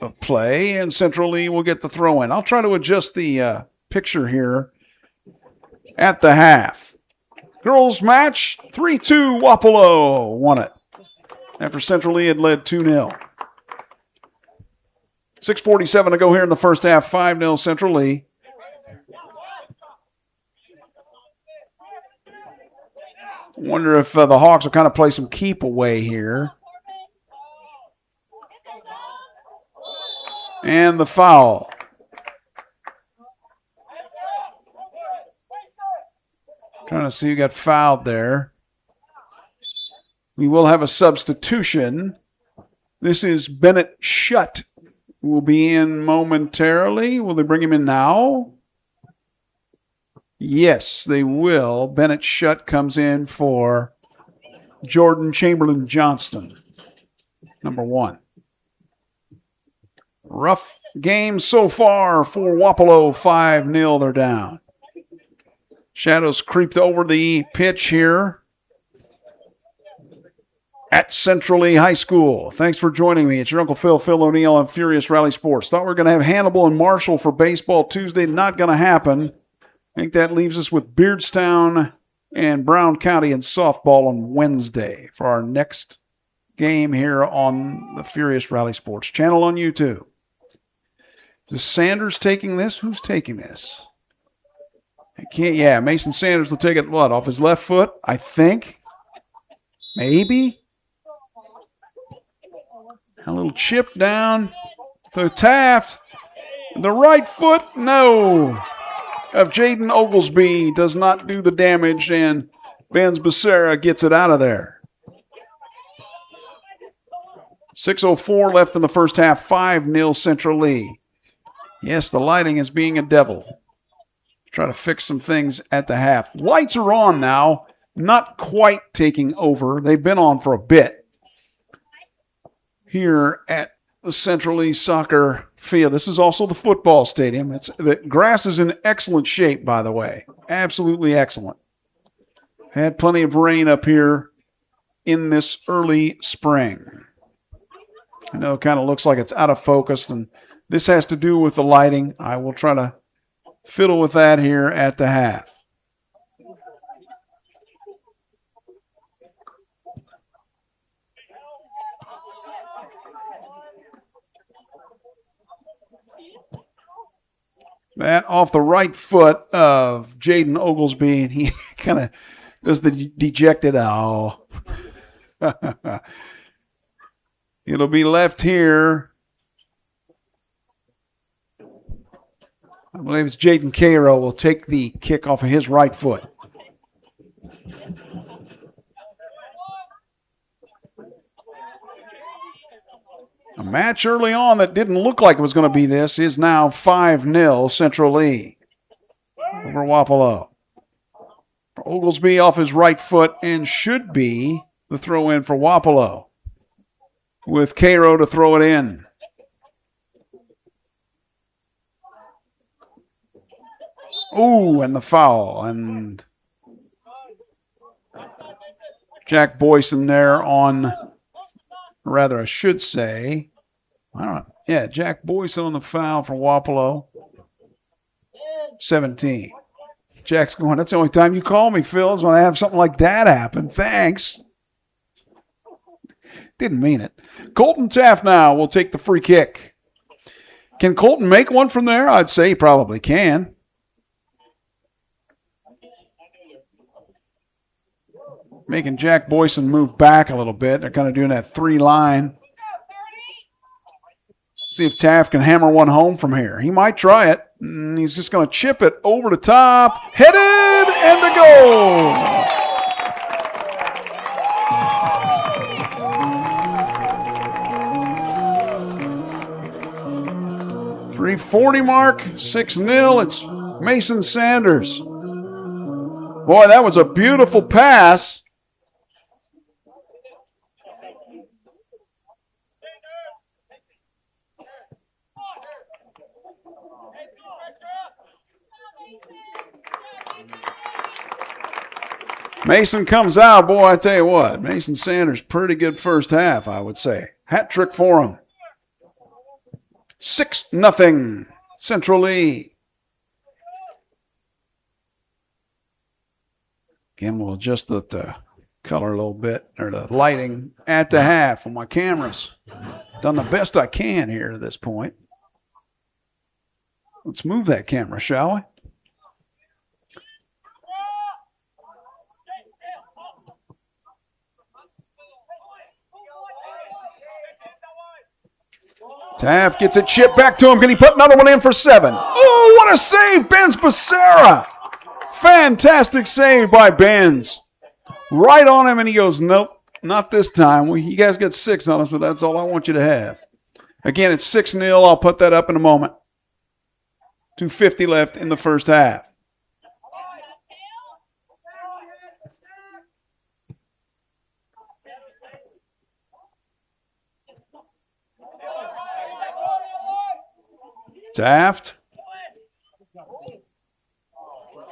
of play, and Central Lee will get the throw in. I'll try to adjust the picture here at the half. Girls match, 3-2, Wapello won it after Central Lee had led 2-0. 6:47 to go here in the first half, 5-0 Central Lee. Wonder if the Hawks will kind of play some keep away here. And the foul. Trying to see who got fouled there. We will have a substitution. This is Bennett Shutt, who will be in momentarily. Will they bring him in now? Yes, they will. Bennett Shutt comes in for Jordan Chamberlain Johnston, number 1. Rough game so far for Wapello. 5-0, they're down. Shadows creeped over the pitch here at Central Lee High School. Thanks for joining me. It's your Uncle Phil O'Neill on Furious Rally Sports. Thought we were going to have Hannibal and Marshall for baseball Tuesday. Not going to happen. I think that leaves us with Beardstown and Brown County in softball on Wednesday for our next game here on the Furious Rally Sports channel on YouTube. Is Sanders taking this? Who's taking this? I can't. Yeah, Mason Sanders will take it, what, off his left foot, I think? Maybe? A little chip down to Taft. The right foot, no. Of Jaden Oglesby does not do the damage, and Benz Becerra gets it out of there. 6:04 left in the first half, 5-0 Central Lee. Yes, the lighting is being a devil. Try to fix some things at the half. Lights are on now, not quite taking over. They've been on for a bit here at the Central Lee Soccer Field. This is also the football stadium. The grass is in excellent shape, by the way. Absolutely excellent. Had plenty of rain up here in this early spring. I know it kind of looks like it's out of focus, and this has to do with the lighting. I will try to fiddle with that here at the half. That off the right foot of Jaden Oglesby, and he kind of does the dejected, oh. It'll be left here. I believe it's Jaden Cairo will take the kick off of his right foot. A match early on that didn't look like it was going to be this is now 5-0 Central Lee over Wapello. Oglesby off his right foot and should be the throw in for Wapello with Cairo to throw it in. Ooh, and the foul. And Jack Boyson there on, rather I should say, I don't know. Yeah, Jack Boyson on the foul for Wapello. 17. Jack's going, that's the only time you call me, Phil, is when I have something like that happen. Thanks. Didn't mean it. Colton Taft now will take the free kick. Can Colton make one from there? I'd say he probably can. Making Jack Boyson move back a little bit. They're kind of doing that 3-line. See if Taft can hammer one home from here. He might try it. And he's just going to chip it over the top. Headed and the goal. .340 mark, 6-0. It's Mason Sanders. Boy, that was a beautiful pass. Mason comes out. Boy, I tell you what, Mason Sanders, pretty good first half, I would say. Hat trick for him. 6-0 Central Lee. Again, we'll adjust the color a little bit, or the lighting at the half on my cameras. Done the best I can here to this point. Let's move that camera, shall we? Taft gets it chipped back to him. Can he put another one in for 7? Oh, what a save, Benz Becerra. Fantastic save by Benz. Right on him, and he goes, nope, not this time. You guys got 6 on us, but that's all I want you to have. Again, it's 6-0. I'll put that up in a moment. 2:50 left in the first half. Taft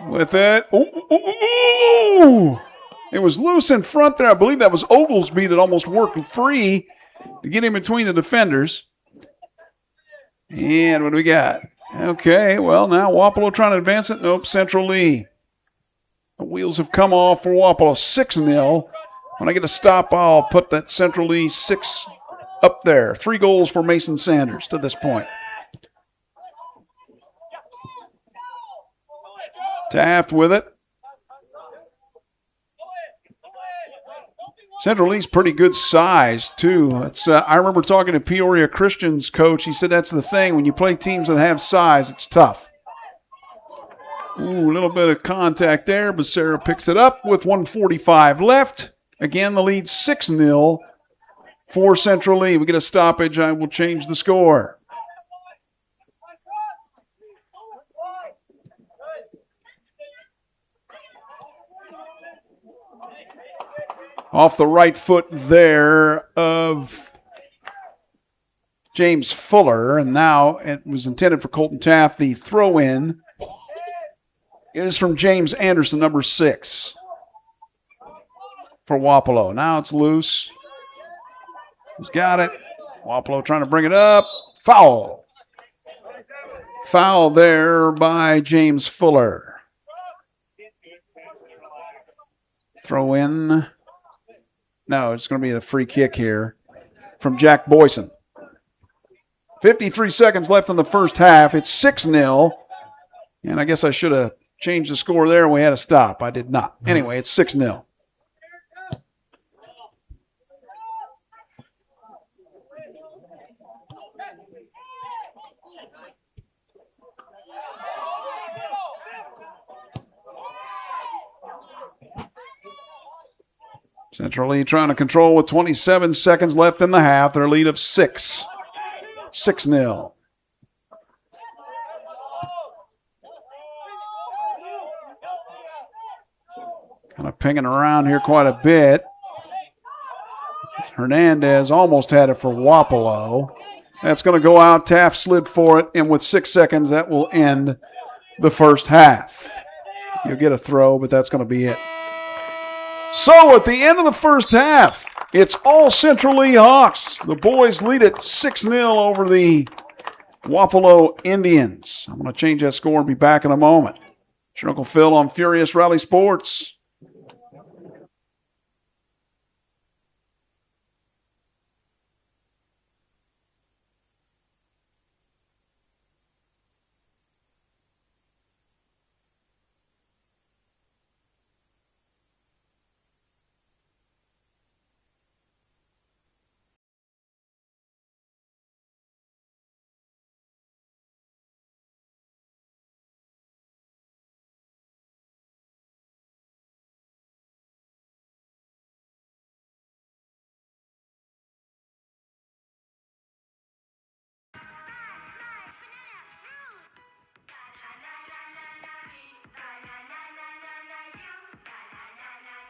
with it. Ooh. It was loose in front there. I believe that was Oglesby that almost worked free to get in between the defenders. And what do we got? Okay, well, now Wapello trying to advance it. Nope, Central Lee. The wheels have come off for Wapello. 6-0. When I get a stop, I'll put that Central Lee 6 up there. 3 goals for Mason Sanders to this point. Taft with it. Central Lee's pretty good size, too. It's, I remember talking to Peoria Christian's coach. He said that's the thing. When you play teams that have size, it's tough. Ooh, a little bit of contact there. Becerra picks it up with 1:45 left. Again, the lead 6-0 for Central Lee. We get a stoppage. I will change the score. Off the right foot there of James Fuller, and now it was intended for Colton Taft. The throw-in is from James Anderson, number 6. for Wapello. Now it's loose. Who's got it? Wapello trying to bring it up. Foul. Foul there by James Fuller. Throw in. No, it's going to be a free kick here from Jack Boyson. 53 seconds left in the first half. It's 6-0. And I guess I should have changed the score there. We had a stop. I did not. Anyway, it's 6-0. Central Lee trying to control with 27 seconds left in the half. Their lead of 6. 6-0. Kind of pinging around here quite a bit. Hernandez almost had it for Wapello. That's going to go out. Taft slid for it, and with 6 seconds, that will end the first half. You'll get a throw, but that's going to be it. So at the end of the first half, it's all Central Lee Hawks. The boys lead it 6-0 over the Wapello Indians. I'm going to change that score and be back in a moment. Your Uncle Phil on Furious Rally Sports.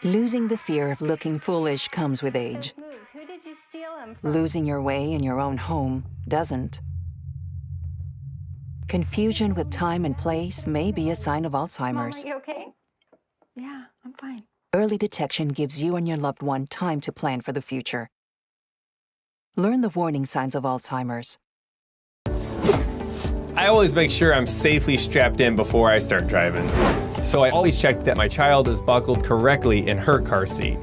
Losing the fear of looking foolish comes with age. Who did you steal him from? Losing your way in your own home doesn't. Confusion with time and place may be a sign of Alzheimer's. Mom, are you okay? Yeah, I'm fine. Early detection gives you and your loved one time to plan for the future. Learn the warning signs of Alzheimer's. I always make sure I'm safely strapped in before I start driving. So I always check that my child is buckled correctly in her car seat.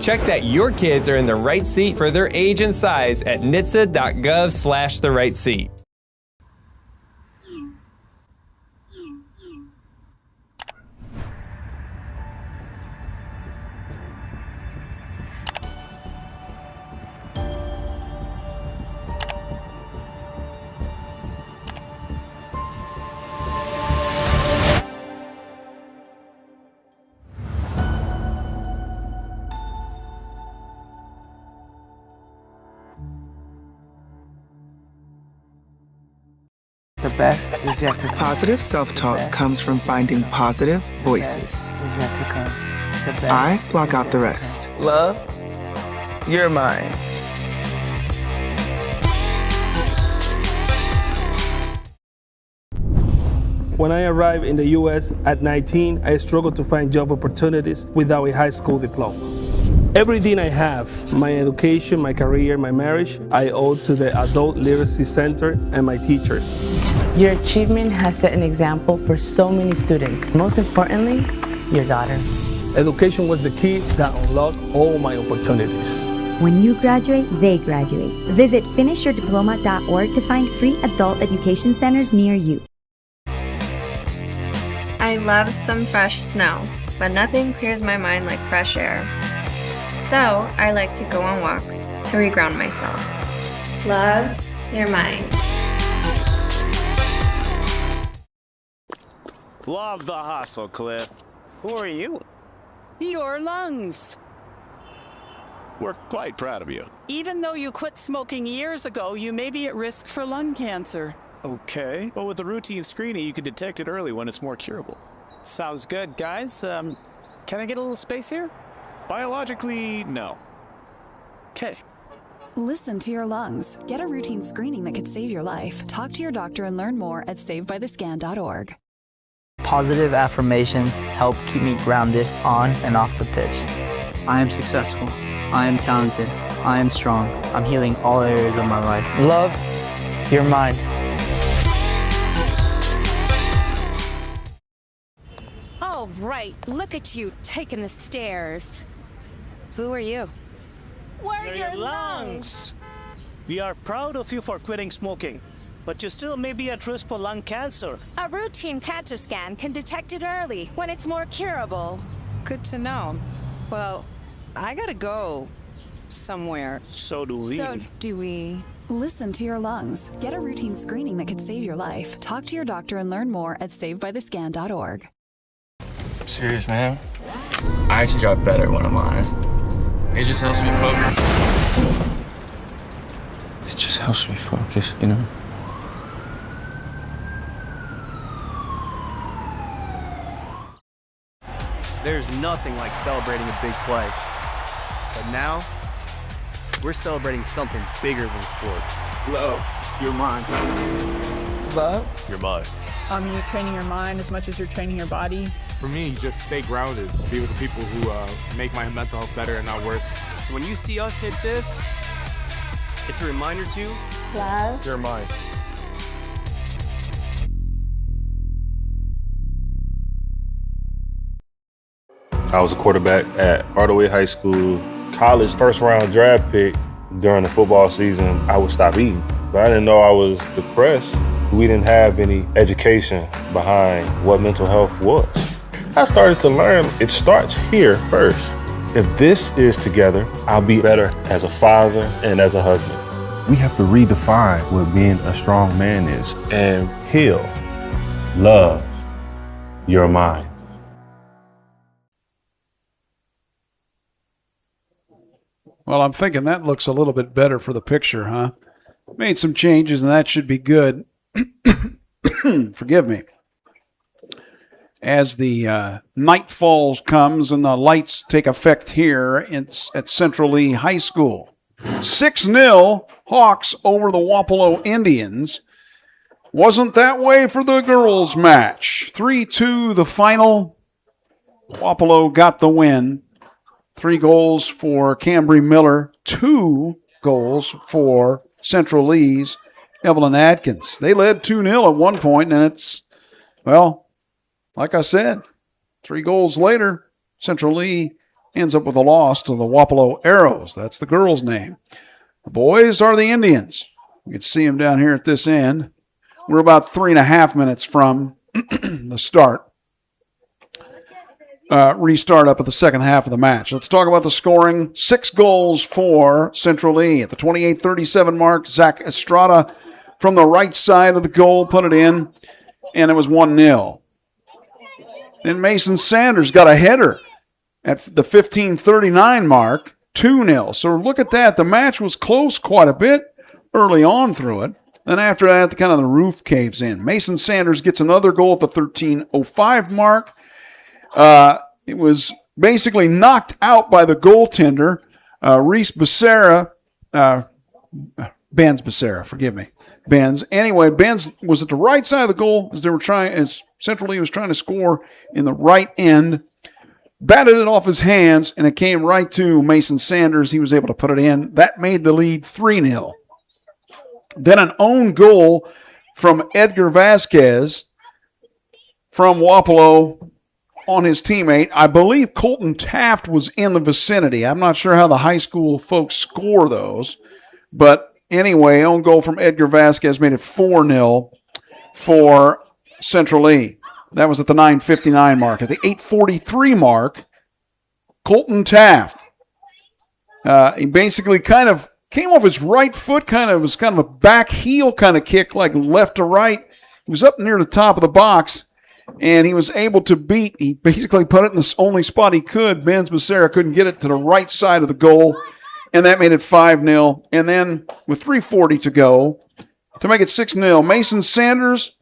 Check that your kids are in the right seat for their age and size at nhtsa.gov/the right seat. The best is yet to come. Positive self-talk comes from finding positive voices. I block out the rest. Love, you're mine. When I arrived in the U.S. at 19, I struggled to find job opportunities without a high school diploma. Everything I have, my education, my career, my marriage, I owe to the Adult Literacy Center and my teachers. Your achievement has set an example for so many students. Most importantly, your daughter. Education was the key that unlocked all my opportunities. When you graduate, they graduate. Visit finishyourdiploma.org to find free adult education centers near you. I love some fresh snow, but nothing clears my mind like fresh air. So I like to go on walks to reground myself. Love, you're mine. Love the hustle, Cliff. Who are you? Your lungs. We're quite proud of you. Even though you quit smoking years ago, you may be at risk for lung cancer. Okay. Well, with the routine screening, you can detect it early when it's more curable. Sounds good, guys. Can I get a little space here? Biologically, no. Okay. Listen to your lungs. Get a routine screening that could save your life. Talk to your doctor and learn more at savedbythescan.org. Positive affirmations help keep me grounded on and off the pitch. I am successful. I am talented. I am strong. I'm healing all areas of my life. Love, you're mine. All right, look at you taking the stairs. Who are you? Where are your lungs? We are proud of you for quitting smoking, but you still may be at risk for lung cancer. A routine cancer scan can detect it early when it's more curable. Good to know. Well, I gotta go somewhere. So do we. Listen to your lungs. Get a routine screening that could save your life. Talk to your doctor and learn more at savedbythescan.org. I'm serious, man. I actually drive better when I'm lying. It just helps me focus. It just helps me focus, you know? There's nothing like celebrating a big play. But now, we're celebrating something bigger than sports. Love, you're mine. Love? You're mine. You're training your mind as much as you're training your body. For me, just stay grounded. Be with the people who make my mental health better and not worse. So when you see us hit this, it's a reminder to Love. you're mine. I was a quarterback at Hardaway High School. College first round draft pick. During the football season, I would stop eating. But I didn't know I was depressed. We didn't have any education behind what mental health was. I started to learn it starts here first. If this is together, I'll be better as a father and as a husband. We have to redefine what being a strong man is and heal. Love, you're mine. Well, I'm thinking that looks a little bit better for the picture, huh? Made some changes, and that should be good. Forgive me. As the nightfall comes and the lights take effect here at Central Lee High School. 6-0 Hawks over the Wapello Indians. Wasn't that way for the girls' match. 3-2 the final. Wapello got the win. 3 goals for Cambry Miller, 2 goals for Central Lee's Evelyn Adkins. They led 2-0 at one point, and it's, well, like I said, 3 goals later, Central Lee ends up with a loss to the Wapello Arrows. That's the girls' name. The boys are the Indians. You can see them down here at this end. We're about 3.5 minutes from the start. Restart up at the second half of the match. Let's talk about the scoring. 6 goals for Central Lee. At the 28-37 mark, Zach Estrada from the right side of the goal put it in, and it was 1-0. Then Mason Sanders got a header at the 15:39 mark, 2-0. So look at that. The match was close quite a bit early on through it. Then after that, kind of the roof caves in. Mason Sanders gets another goal at the 13:05 mark. It was basically knocked out by the goaltender, Reese Becerra, Benz Becerra, forgive me. Benz. Anyway, Benz was at the right side of the goal as Central Lee was trying to score in the right end. Batted it off his hands, and it came right to Mason Sanders. He was able to put it in. That made the lead 3-0. Then an own goal from Edgar Vasquez from Wapello on his teammate. I believe Colton Taft was in the vicinity. I'm not sure how the high school folks score those. But anyway, own goal from Edgar Vasquez made it 4-0 for Central Lee. That was at the 9:59 mark. At the 8:43 mark, Colton Taft, he basically kind of came off his right foot, was kind of a back heel kind of kick, like left to right. He was up near the top of the box, and he was able to he basically put it in the only spot he could. Benz Becerra couldn't get it to the right side of the goal, and that made it 5-0. And then with 3:40 to go, to make it 6-0, Mason Sanders,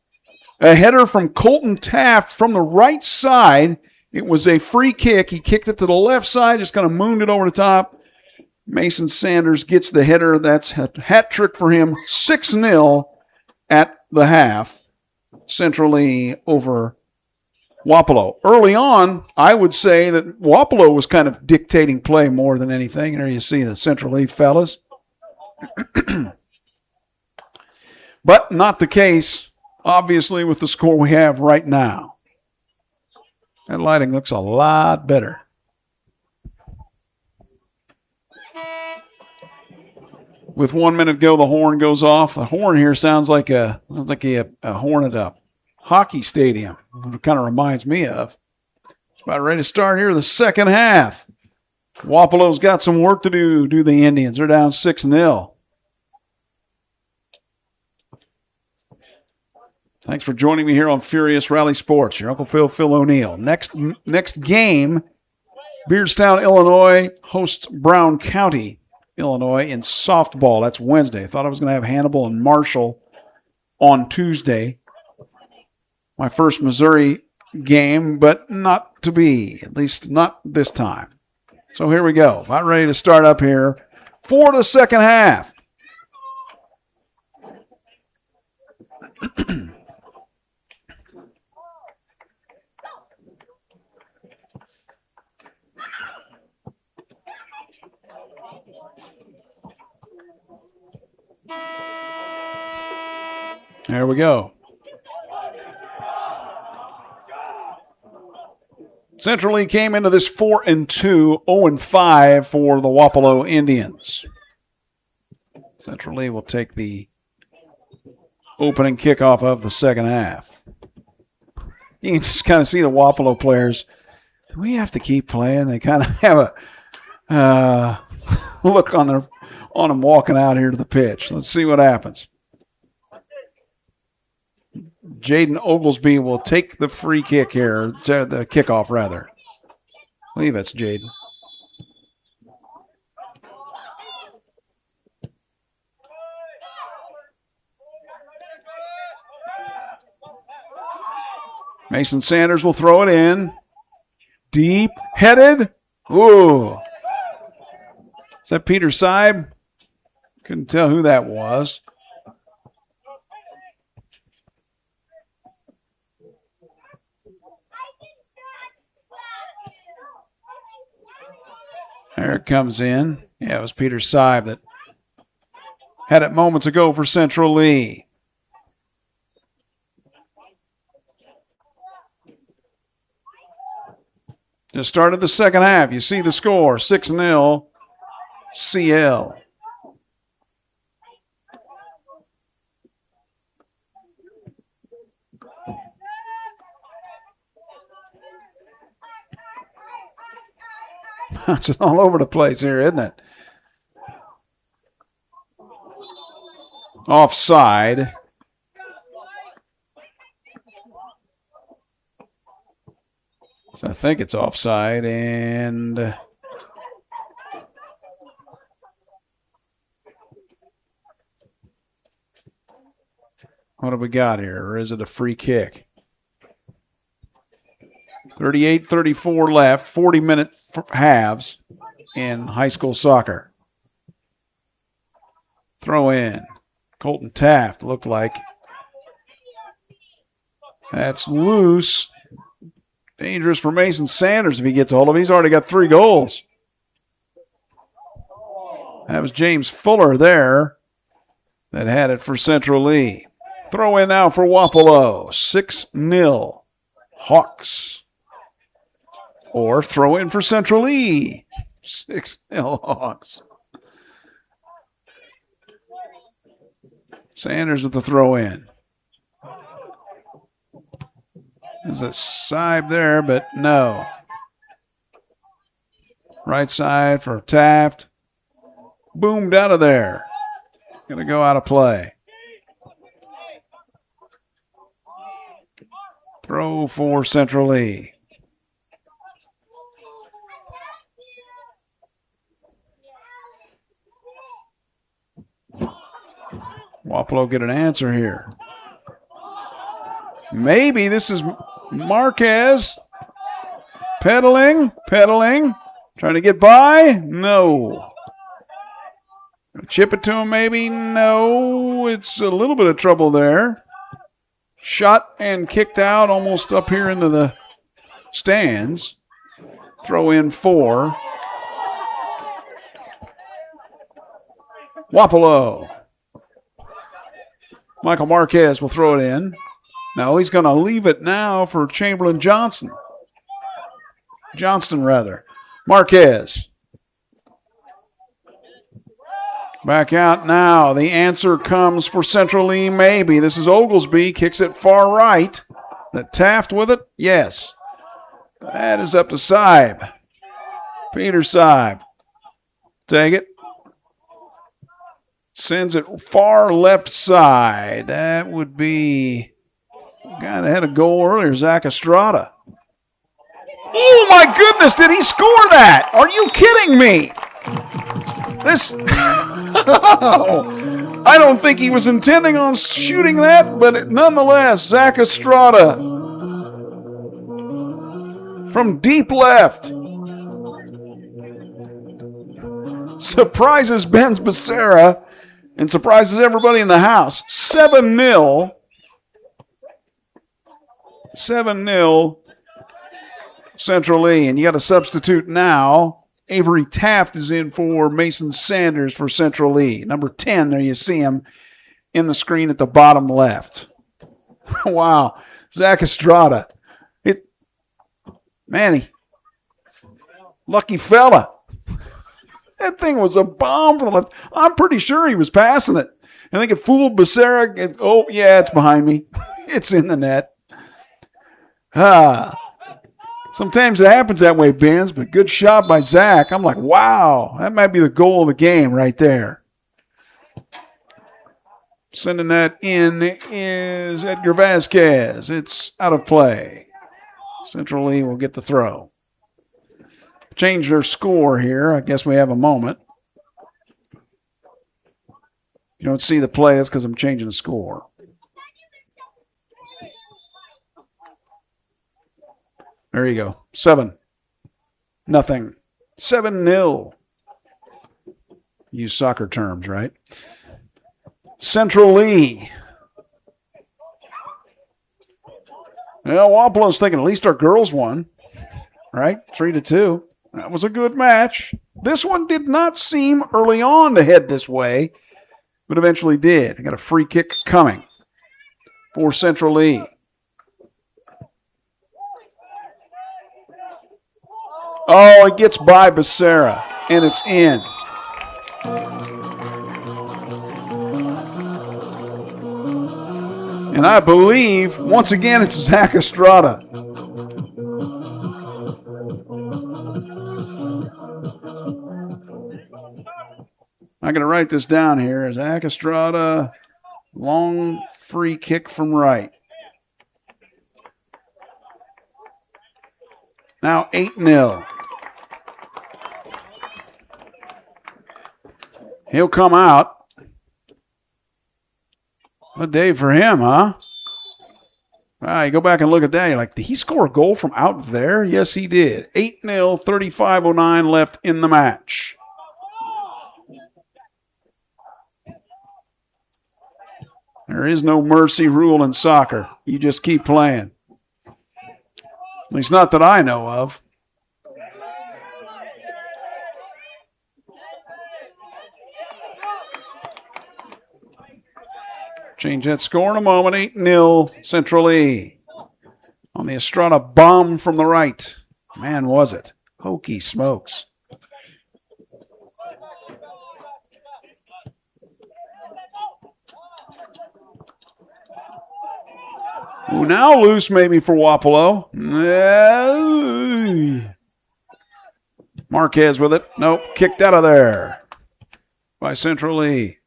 a header from Colton Taft from the right side. It was a free kick. He kicked it to the left side, just kind of mooned it over the top. Mason Sanders gets the header. That's a hat trick for him. 6-0 at the half. Central Lee over Wapello. Early on, I would say that Wapello was kind of dictating play more than anything. There you see the Central League fellas. But not the case, obviously, with the score we have right now. That lighting looks a lot better. With 1 minute to go, the horn goes off. The horn here sounds like a horn at a hockey stadium. It kind of reminds me of. It's about ready to start here the second half. Wapello's got some work to do the Indians. They're down 6-0. Thanks for joining me here on Furious Rally Sports. Your Uncle Phil O'Neill. Next game, Beardstown, Illinois hosts Brown County, Illinois in softball. That's Wednesday. I thought I was going to have Hannibal and Marshall on Tuesday. My first Missouri game, but not to be, at least not this time. So here we go. About ready to start up here for the second half. There we go. Central League came into this 4-2, 0-5 for the Wapello Indians. Central League will take the opening kickoff of the second half. You can just kind of see the Wapello players. Do we have to keep playing? They kind of have a look on them walking out here to the pitch. Let's see what happens. Jaden Oglesby will take the free kick here, the kickoff rather. I believe that's Jaden. Mason Sanders will throw it in. Deep headed. Ooh. Is that Peter Seib? Couldn't tell who that was. There it comes in. Yeah, it was Peter Seib that had it moments ago for Central Lee. Just started the second half. You see the score, 6-0 CL. Bouncing all over the place here, isn't it? Offside. So I think it's offside, and what have we got here? Or is it a free kick? 38-34 left, 40-minute halves in high school soccer. Throw in. Colton Taft looked like. That's loose. Dangerous for Mason Sanders if he gets a hold of it. He's already got 3 goals. That was James Fuller there that had it for Central Lee. Throw in now for Wapello. 6-0 Hawks. Or throw in for Central Lee. 6-0 Hawks. Sanders with the throw in. There's a side there, but no. Right side for Taft. Boomed out of there. Going to go out of play. Throw for Central Lee. Wapello get an answer here. Maybe this is Marquez. Pedaling, trying to get by. No. Chip it to him maybe. No. It's a little bit of trouble there. Shot and kicked out almost up here into the stands. Throw in for Wapello. Michael Marquez will throw it in. No, he's going to leave it now for Johnston, rather. Marquez. Back out now. The answer comes for Central Lee, maybe. This is Oglesby. Kicks it far right. That Taft with it? Yes. That is up to Seib. Peter Seib. Take it. Sends it far left side. That would be guy that had a goal earlier, Zach Estrada. Oh, my goodness, did he score that? Are you kidding me? This, I don't think he was intending on shooting that, but nonetheless, Zach Estrada from deep left surprises Benz Becerra and surprises everybody in the house. 7-0. 7-0 Central Lee. And you got a substitute now. Avery Taft is in for Mason Sanders for Central Lee. Number 10, there you see him in the screen at the bottom left. Wow. Zach Estrada. Lucky fella. That thing was a bomb for the left. I'm pretty sure he was passing it. I think it fooled Becerra. Oh, yeah, it's behind me. It's in the net. Sometimes it happens that way, Benz, but good shot by Zach. I'm like, wow, that might be the goal of the game right there. Sending that in is Edgar Vasquez. It's out of play. Central Lee will get the throw. Change their score here. I guess we have a moment. You don't see the play, that's because I'm changing the score. There you go. 7-0. 7-0. Use soccer terms, right? Central Lee. Well, Wapello's thinking at least our girls won, right? 3-2. That was a good match. This one did not seem early on to head this way, but eventually did. I got a free kick coming for Central Lee. Oh, it gets by Becerra, and it's in. And I believe, once again, it's Zach Estrada. I'm going to write this down here. Zach Estrada, long free kick from right. Now 8-0. He'll come out. What a day for him, huh? You go back and look at that. You're like, did he score a goal from out there? Yes, he did. 8-0, 35:09 left in the match. There is no mercy rule in soccer. You just keep playing. At least not that I know of. Change that score in a moment. 8-0 Central Lee. On the Estrada bomb from the right. Man, was it. Hokey smokes. Ooh, now loose maybe for Wapello. Marquez with it. Nope, kicked out of there by Central Lee.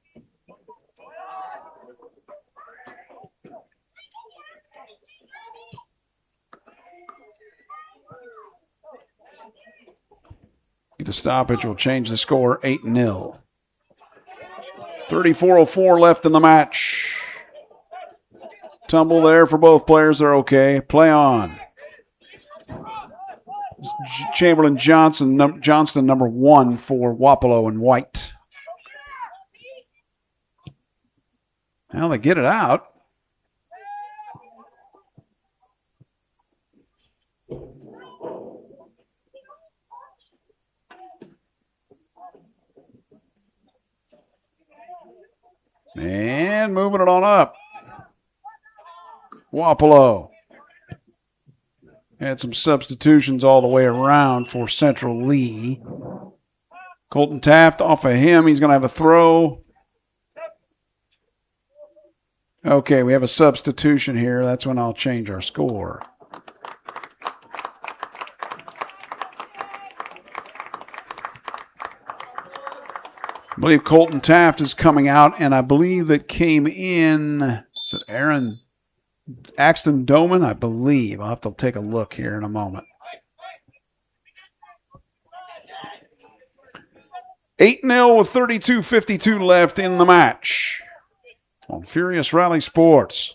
Get a stoppage will change the score 8-0. 34:04 left in the match. Tumble there for both players. They're okay. Play on. Chamberlain Johnston, number 1 for Wapello and White. Now they get it out. And moving it on up. Wapello. Had some substitutions all the way around for Central Lee. Colton Taft off of him. He's going to have a throw. Okay, we have a substitution here. That's when I'll change our score. I believe Colton Taft is coming out, and I believe that came in, is it Aaron Axton Doman? I believe. I'll have to take a look here in a moment. 8-0 with 32:52 left in the match on Furious Rally Sports.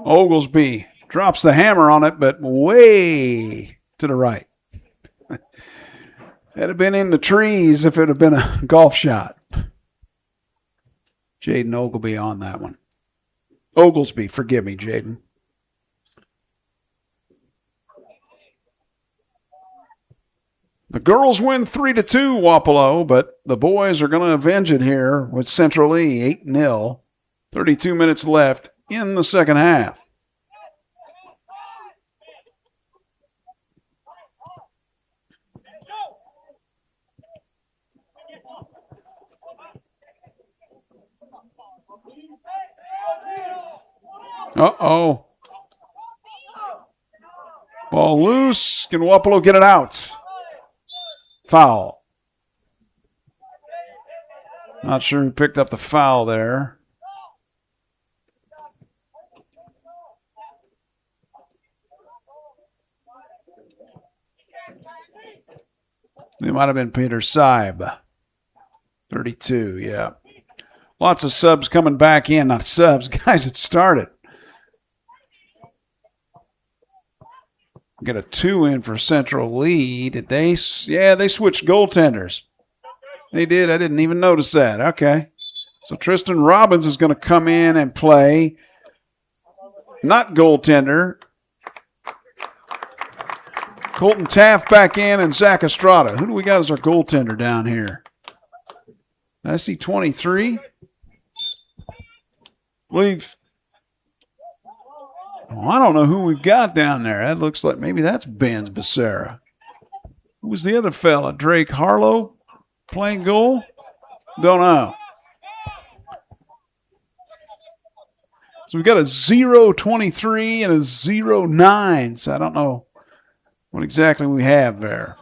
Oglesby drops the hammer on it, but way to the right. That'd have been in the trees if it had been a golf shot. Jaden Oglesby on that one. Oglesby, forgive me, Jaden. The girls win 3-2, Wapello, but the boys are going to avenge it here with Central Lee, 8-0. 32 minutes left in the second half. Uh-oh. Ball loose. Can Wapello get it out? Foul. Not sure who picked up the foul there. It might have been Peter Seib. 32, yeah. Lots of subs coming back in. Not subs, guys, it started. Get a 2 in for Central Lee. Did they? Yeah, they switched goaltenders. They did. I didn't even notice that. Okay. So Tristan Robbins is going to come in and play. Not goaltender. Colton Taft back in and Zach Estrada. Who do we got as our goaltender down here? I see 23. Believe. Oh, I don't know who we've got down there. That looks like maybe that's Benz Becerra. Who was the other fella? Drake Harlow playing goal? Don't know. So we've got a 0-23 and a 0-9. So I don't know what exactly we have there.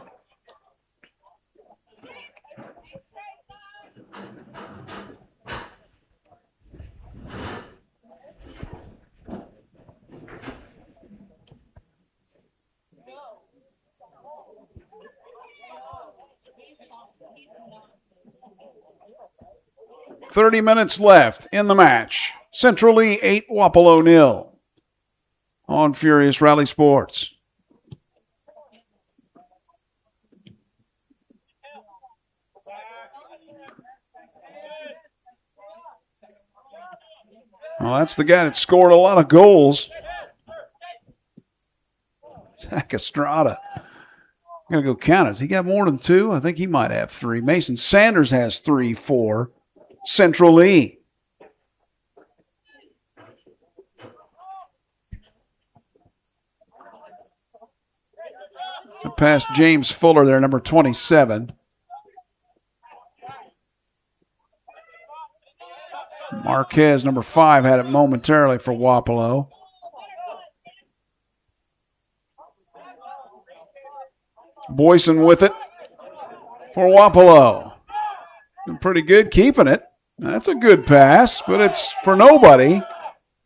.30 minutes left in the match. Central Lee 8, Wapello 0 on Furious Rally Sports. Well, that's the guy that scored a lot of goals. Zach Estrada. I'm going to go count it. Has he got more than 2? I think he might have 3. Mason Sanders has 3 for Central Lee. Past James Fuller there, number 27. Marquez, number 5, had it momentarily for Wapello. Boyson with it for Wapello. Been pretty good keeping it. That's a good pass, but it's for nobody.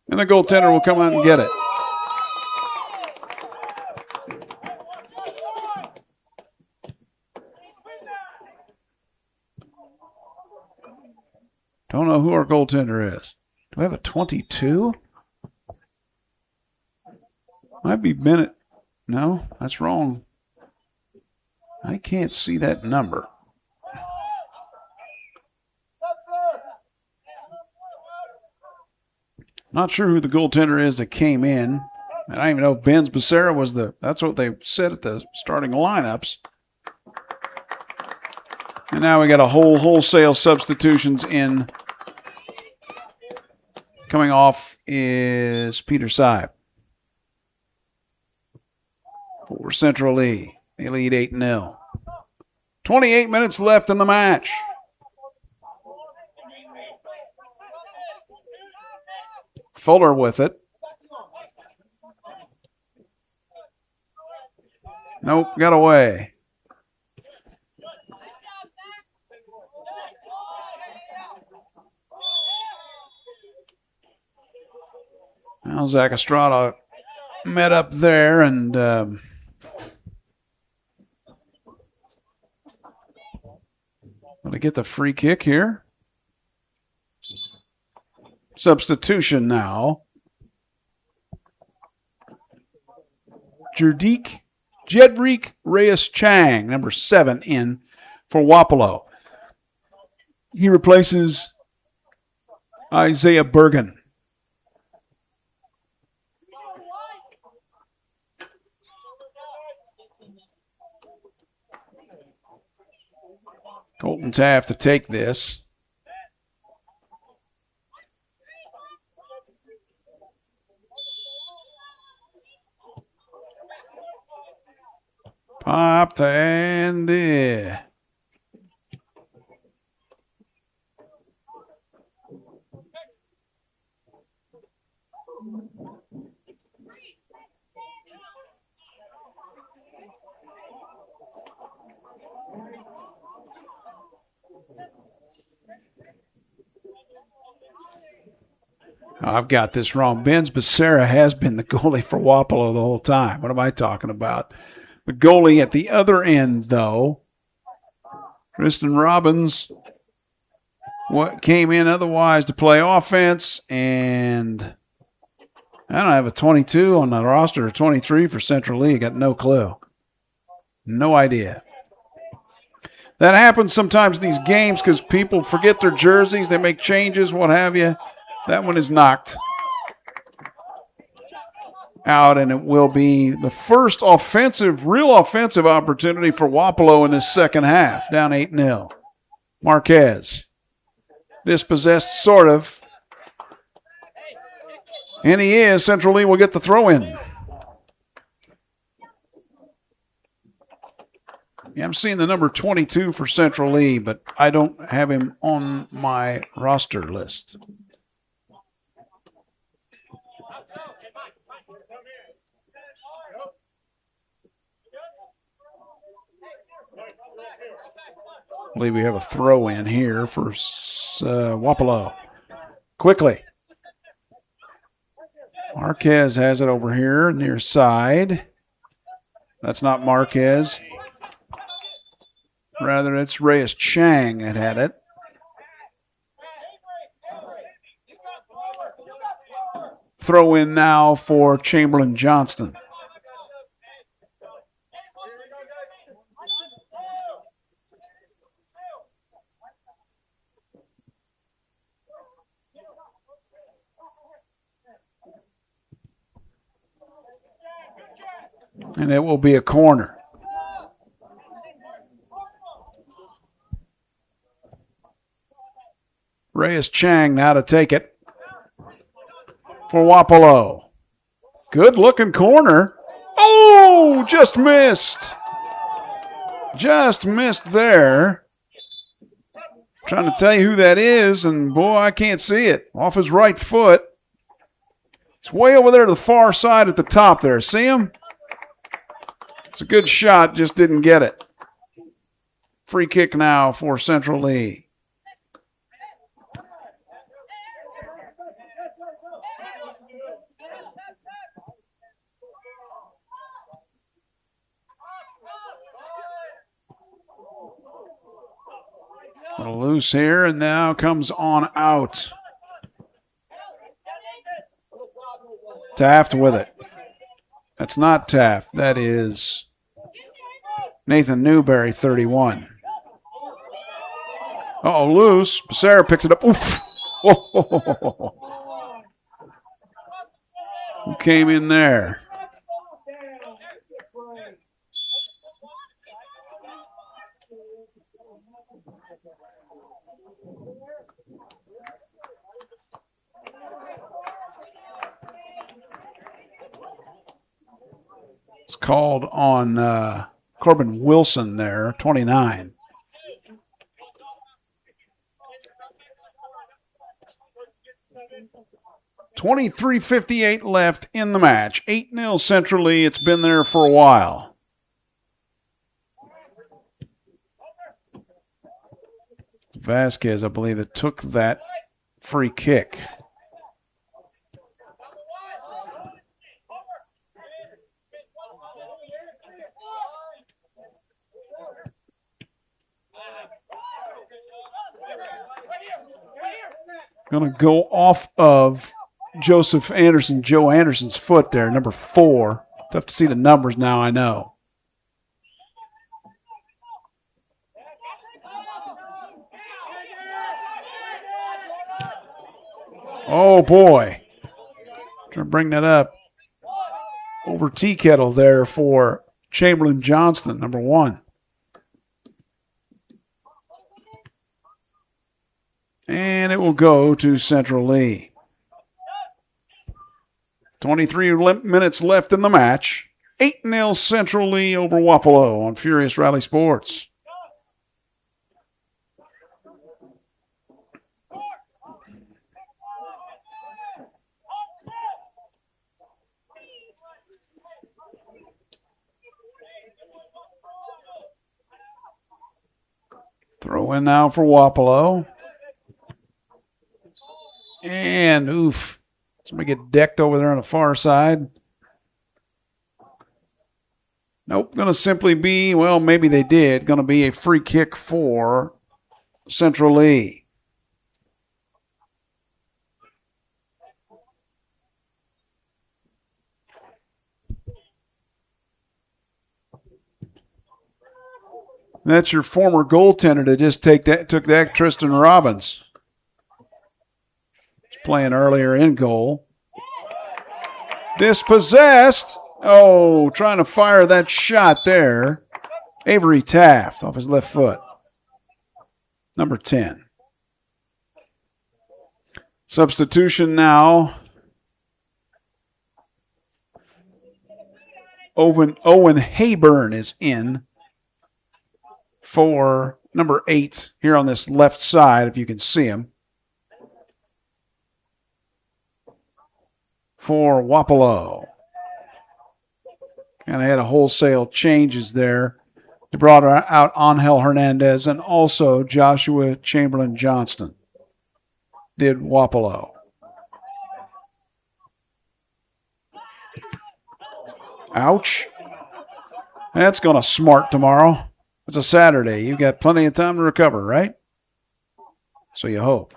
And the goaltender will come out and get it. Don't know who our goaltender is. Do we have a 22? Might be Bennett. No, that's wrong. I can't see that number. Not sure who the goaltender is that came in. And I don't even know if Benz Becerra was that's what they said at the starting lineups. And now we got a wholesale substitutions in. Coming off is Peter Seib. For Central Lee. They lead 8-0. 28 minutes left in the match. Fuller with it. Nope, got away. Now Zach Estrada met up there and will he get the free kick here? Substitution now. Jedrick Reyes Chang, number 7, in for Wapello. He replaces Isaiah Bergen. Colton Taft to take this. Popped and I've got this wrong. Benz Becerra has been the goalie for Wapello the whole time. What am I talking about? The goalie at the other end, though, Tristan Robbins, what came in otherwise to play offense, and I don't have a 22 on the roster, or 23 for Central League. Got no clue. No idea. That happens sometimes in these games because people forget their jerseys. They make changes, what have you. That one is knocked out, and it will be the first real offensive opportunity for Wapello in this second half. Down 8-0. Marquez. Dispossessed, sort of. And he is. Central Lee will get the throw in. Yeah, I'm seeing the number 22 for Central Lee, but I don't have him on my roster list. I believe we have a throw in here for Wapello. Quickly. Marquez has it over here near side. That's not Marquez. Rather, it's Reyes Chang that had it. Throw in now for Chamberlain Johnston. And it will be a corner. Reyes Chang now to take it for Wapello. Good looking corner. Oh, just missed. Just missed there. Trying to tell you who that is, and boy, I can't see it. Off his right foot. It's way over there to the far side at the top there. See him? It's a good shot, just didn't get it. Free kick now for Central Lee. A little loose here, and now comes on out. Taft with it. That's not Taft. That is Nathan Newberry, 31. Uh-oh, loose. Becerra picks it up. Oof. Oh. Who came in there? It's called on Corbin Wilson there, 29. $23:58 left in the match. 8-0 Central Lee. It's been there for a while. Vasquez, I believe, that took that free kick. Going to go off of Joe Anderson's foot there, number 4. Tough to see the numbers now, I know. Oh, boy. Trying to bring that up. Over tea kettle there for Chamberlain Johnston, number 1. And it will go to Central Lee. 23 minutes left in the match. 8-0 Central Lee over Wapello on Furious Rally Sports. Throw in now for Wapello. And oof. Somebody get decked over there on the far side. Nope, going to simply be, well, maybe they did. Going to be a free kick for Central Lee. That's your former goaltender to just took that, Tristan Robbins. Playing earlier in goal. Dispossessed. Oh, trying to fire that shot there. Avery Taft off his left foot. Number 10. Substitution now. Owen Hayburn is in for number 8 here on this left side, if you can see him. For Wapello. Kind of had a wholesale changes there. They brought out Angel Hernandez and also Joshua Chamberlain Johnston. Did Wapello. Ouch. That's going to smart tomorrow. It's a Saturday. You've got plenty of time to recover, right? So you hope.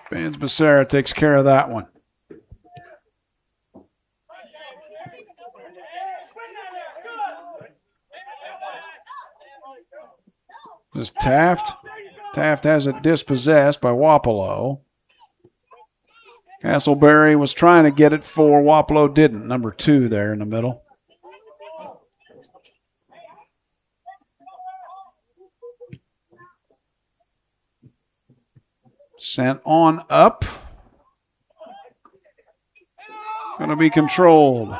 Bands Becerra takes care of that one. This is Taft. Taft has it dispossessed by Wapello. Castleberry was trying to get it for Wapello, didn't. Number 2 there in the middle. Sent on up. Going to be controlled.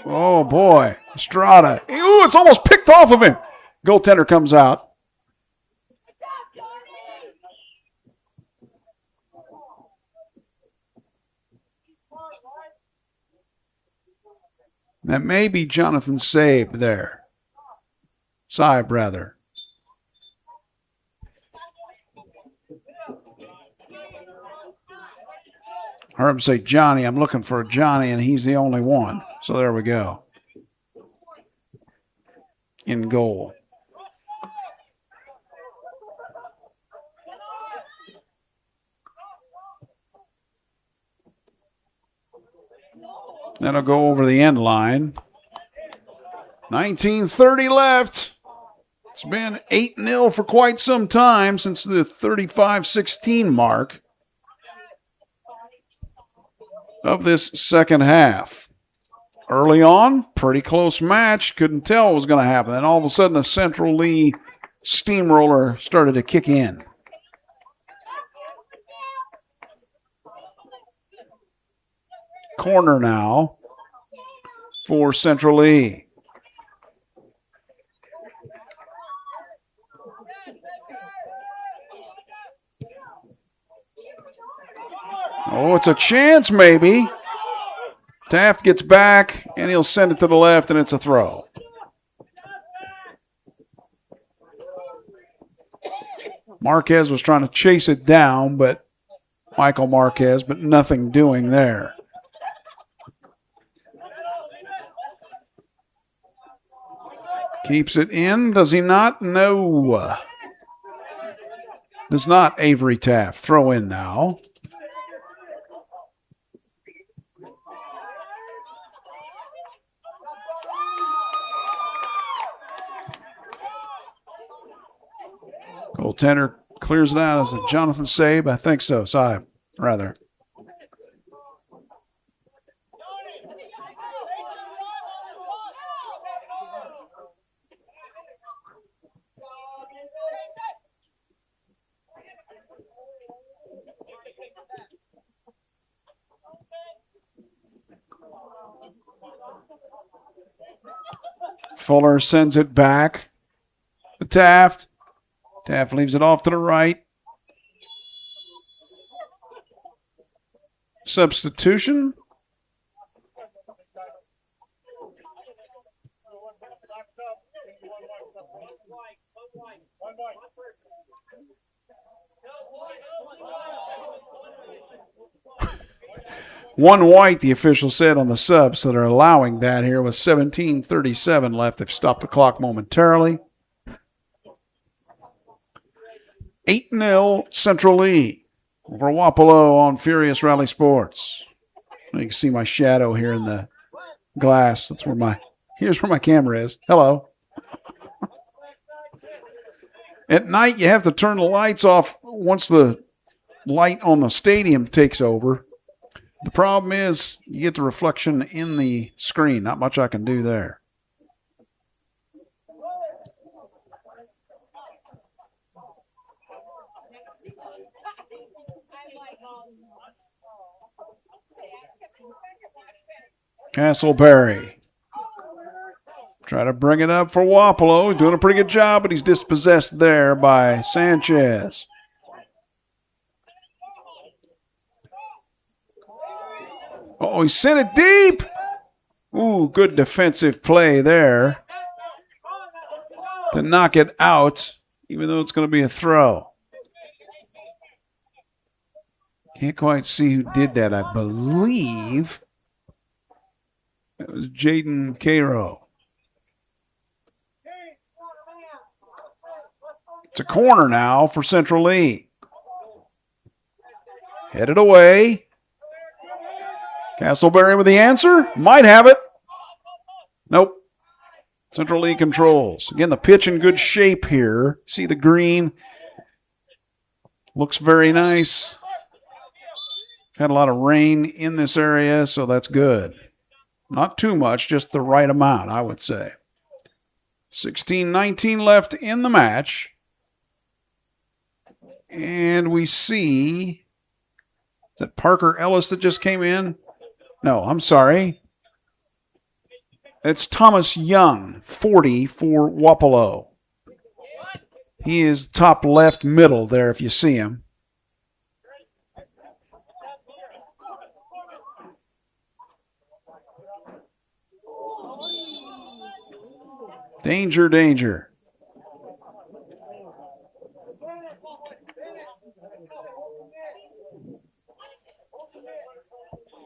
Oh, boy. Estrada. Ooh, it's almost picked off of him. Goaltender comes out. That may be Jonathan Saib there. Saib, rather. I heard him say Johnny. I'm looking for a Johnny, and he's the only one. So there we go. In goal. That'll go over the end line. 19:30 left. It's been 8-0 for quite some time since the 35-16 mark of this second half. Early on, pretty close match. Couldn't tell what was going to happen. Then all of a sudden, a Central Lee steamroller started to kick in. Corner now for Central Lee. Oh, it's a chance maybe. Taft gets back, and he'll send it to the left, and it's a throw. Marquez was trying to chase it down, but Michael Marquez, but nothing doing there. Keeps it in. Does he not? No. Does not Avery Taft. Throw in now. Goaltender clears it out as a Jonathan Sabe. I think so. Sabe, rather. Fuller sends it back to Taft. Taft leaves it off to the right. Substitution. One white, the official said on the sub, so they're allowing that here with 17:37 left. They've stopped the clock momentarily. 8-0 Central Lee over Wapello on Furious Rally Sports. You can see my shadow here in the glass. Here's where my camera is. Hello. At night, you have to turn the lights off once the light on the stadium takes over. The problem is you get the reflection in the screen. Not much I can do there. Castleberry. Try to bring it up for Wapello. Doing a pretty good job, but he's dispossessed there by Sanchez. Oh, he sent it deep. Ooh, good defensive play there to knock it out, even though it's going to be a throw. Can't quite see who did that. I believe it was Jaden Cairo. It's a corner now for Central Lee. Headed away. Castleberry with the answer. Might have it. Nope. Central Lee controls. Again, the pitch in good shape here. See the green. Looks very nice. Had a lot of rain in this area, so that's good. Not too much, just the right amount, I would say. 16-19 left in the match. And we see, is that Parker Ellis that just came in? No, I'm sorry. It's Thomas Young, 40 for Wapello. He is top left middle there if you see him. Danger, danger.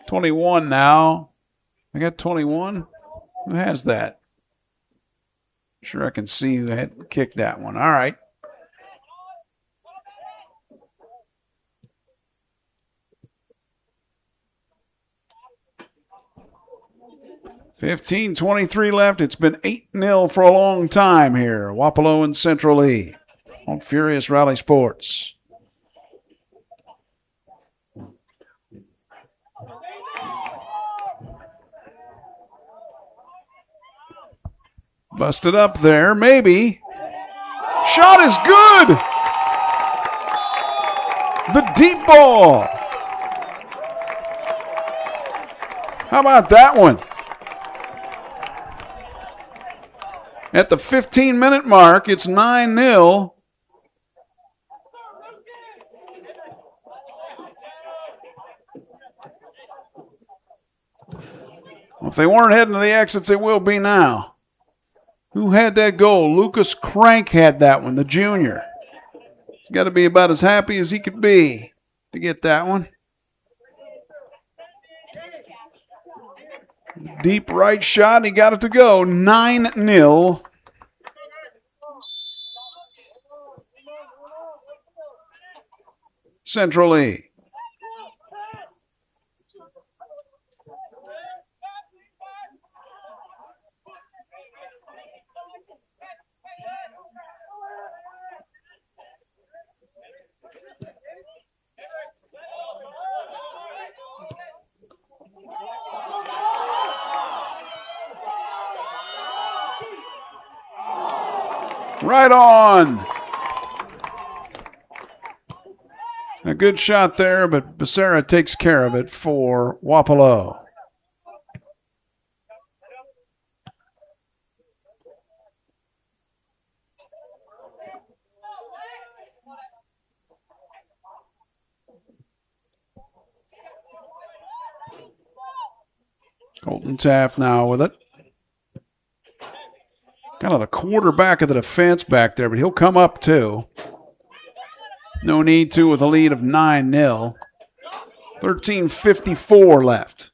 $21 now. I got 21. Who has that? Sure, I can see who had kicked that one. All right. 15:23 left. It's been 8-0 for a long time here. Wapello and Central Lee on Furious Rally Sports. Busted up there, maybe. Shot is good. The deep ball. How about that one? At the 15-minute mark, it's 9-0. Well, if they weren't heading to the exits, it will be now. Who had that goal? Lucas Crank had that one, the junior. He's got to be about as happy as he could be to get that one. Deep right shot, and he got it to go. 9-0. Central Lee. Right on. A good shot there, but Becerra takes care of it for Wapello. Colton Taft now with it. Kind of the quarterback of the defense back there, but he'll come up too. No need to with a lead of 9-0. 13:54 left.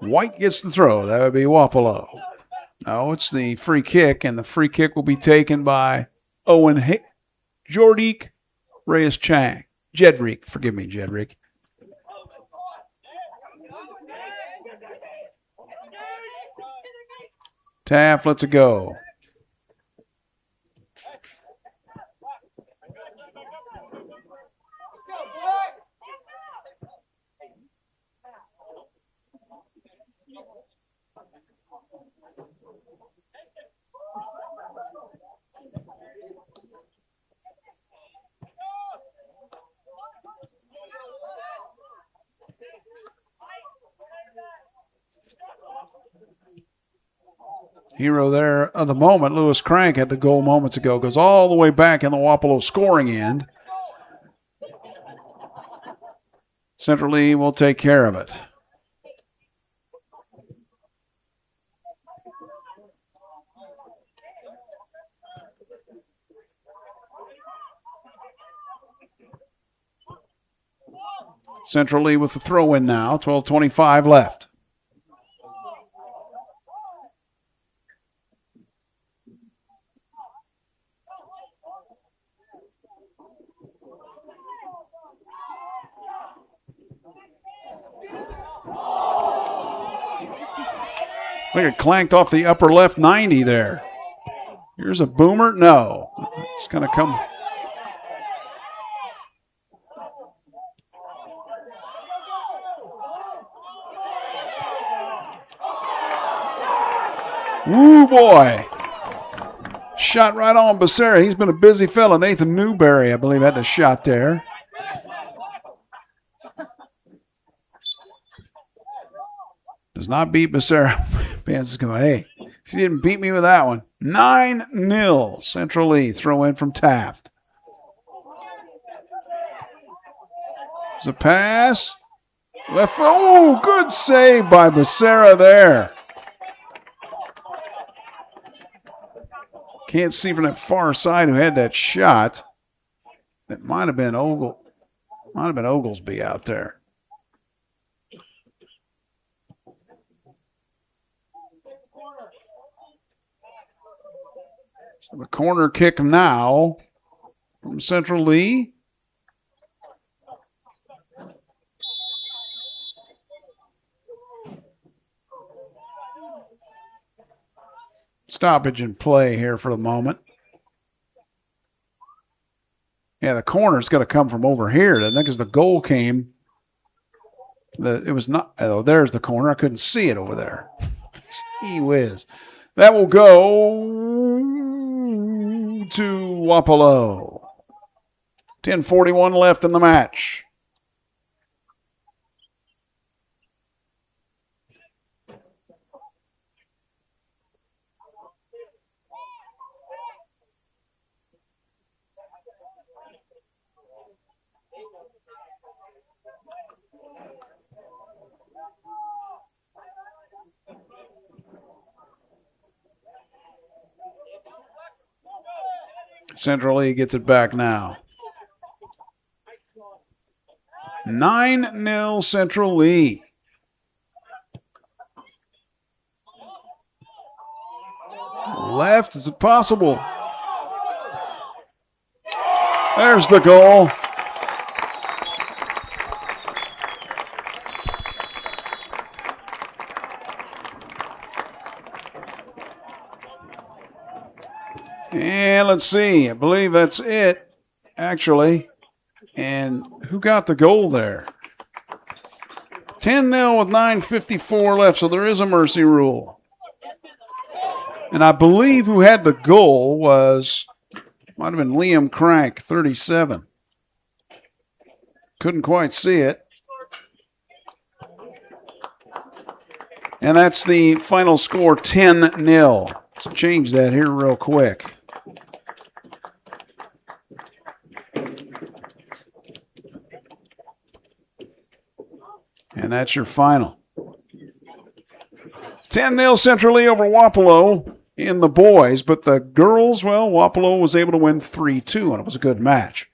White gets the throw. That would be Wapello. No, it's the free kick, and the free kick will be taken by Owen Jordik Reyes Chang. Jedrick, forgive me, Jedrick. Taft lets it go. Hero there of the moment, Lewis Crank had the goal moments ago. Goes all the way back in the Wapello scoring end. Central Lee will take care of it. Central Lee with the throw in now. 12:25 left. I think it clanked off the upper left 90 there. Here's a boomer. No. It's going to come. Woo, boy. Shot right on Becerra. He's been a busy fella. Nathan Newberry, I believe, had the shot there. Does not beat Becerra. Pants is going, hey, she didn't beat me with that one. 9-0. Central Lee. Throw in from Taft. There's a pass. Left. Oh, good save by Becerra there. Can't see from that far side who had that shot. That might have been Oglesby out there. The corner kick now from Central Lee. Stoppage in play here for the moment. Yeah, the corner's got to come from over here, doesn't it? Because the goal came. It was not. Oh, there's the corner. I couldn't see it over there. Gee whiz. That will go to Wapello. 10:41 left in the match. Central Lee gets it back now. 9-0 Central Lee. Left, is it possible? There's the goal. And let's see, I believe that's it, actually. And who got the goal there? 10-0 with 9:54 left, so there is a mercy rule. And I believe who had the goal might have been Liam Crank, 37. Couldn't quite see it. And that's the final score, 10-0. Let's change that here real quick. And that's your final. 10-0 Central Lee over Wapello in the boys, but the girls, well, Wapello was able to win 3-2, and it was a good match.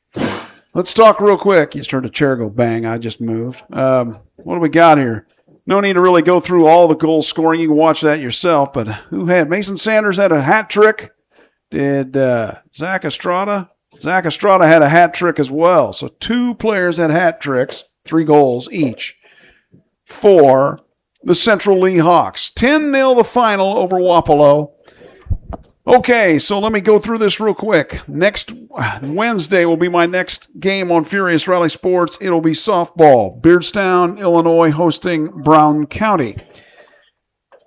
Let's talk real quick. You just heard a chair go bang. I just moved. What do we got here? No need to really go through all the goal scoring. You can watch that yourself, but who had? Mason Sanders had a hat trick. Did Zach Estrada? Zach Estrada had a hat trick as well. So 2 players had hat tricks, 3 goals each for the Central Lee Hawks. 10-0 the final over Wapello. Okay, so let me go through this real quick. Next Wednesday will be my next game on Furious Rally Sports. It'll be softball. Beardstown, Illinois, hosting Brown County.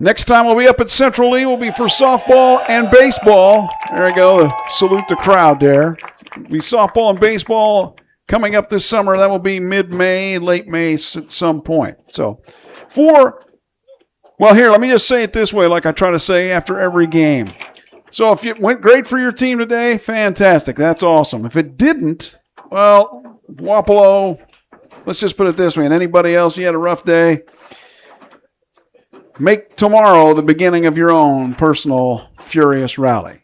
Next time we'll be up at Central Lee will be for softball and baseball. There we go. Salute the crowd there. It'll be softball and baseball coming up this summer. That will be mid-May, late May at some point. So well, here, let me just say it this way like I try to say after every game. So if it went great for your team today, fantastic. That's awesome. If it didn't, well, Wapello, let's just put it this way. And anybody else, you had a rough day, make tomorrow the beginning of your own personal Furious Rally.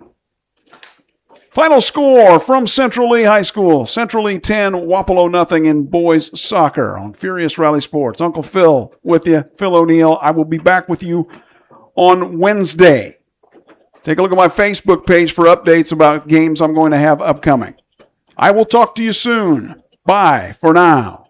Final score from Central Lee High School. Central Lee 10, Wapello nothing in boys soccer on Furious Rally Sports. Uncle Phil with you, Phil O'Neill. I will be back with you on Wednesday. Take a look at my Facebook page for updates about games I'm going to have upcoming. I will talk to you soon. Bye for now.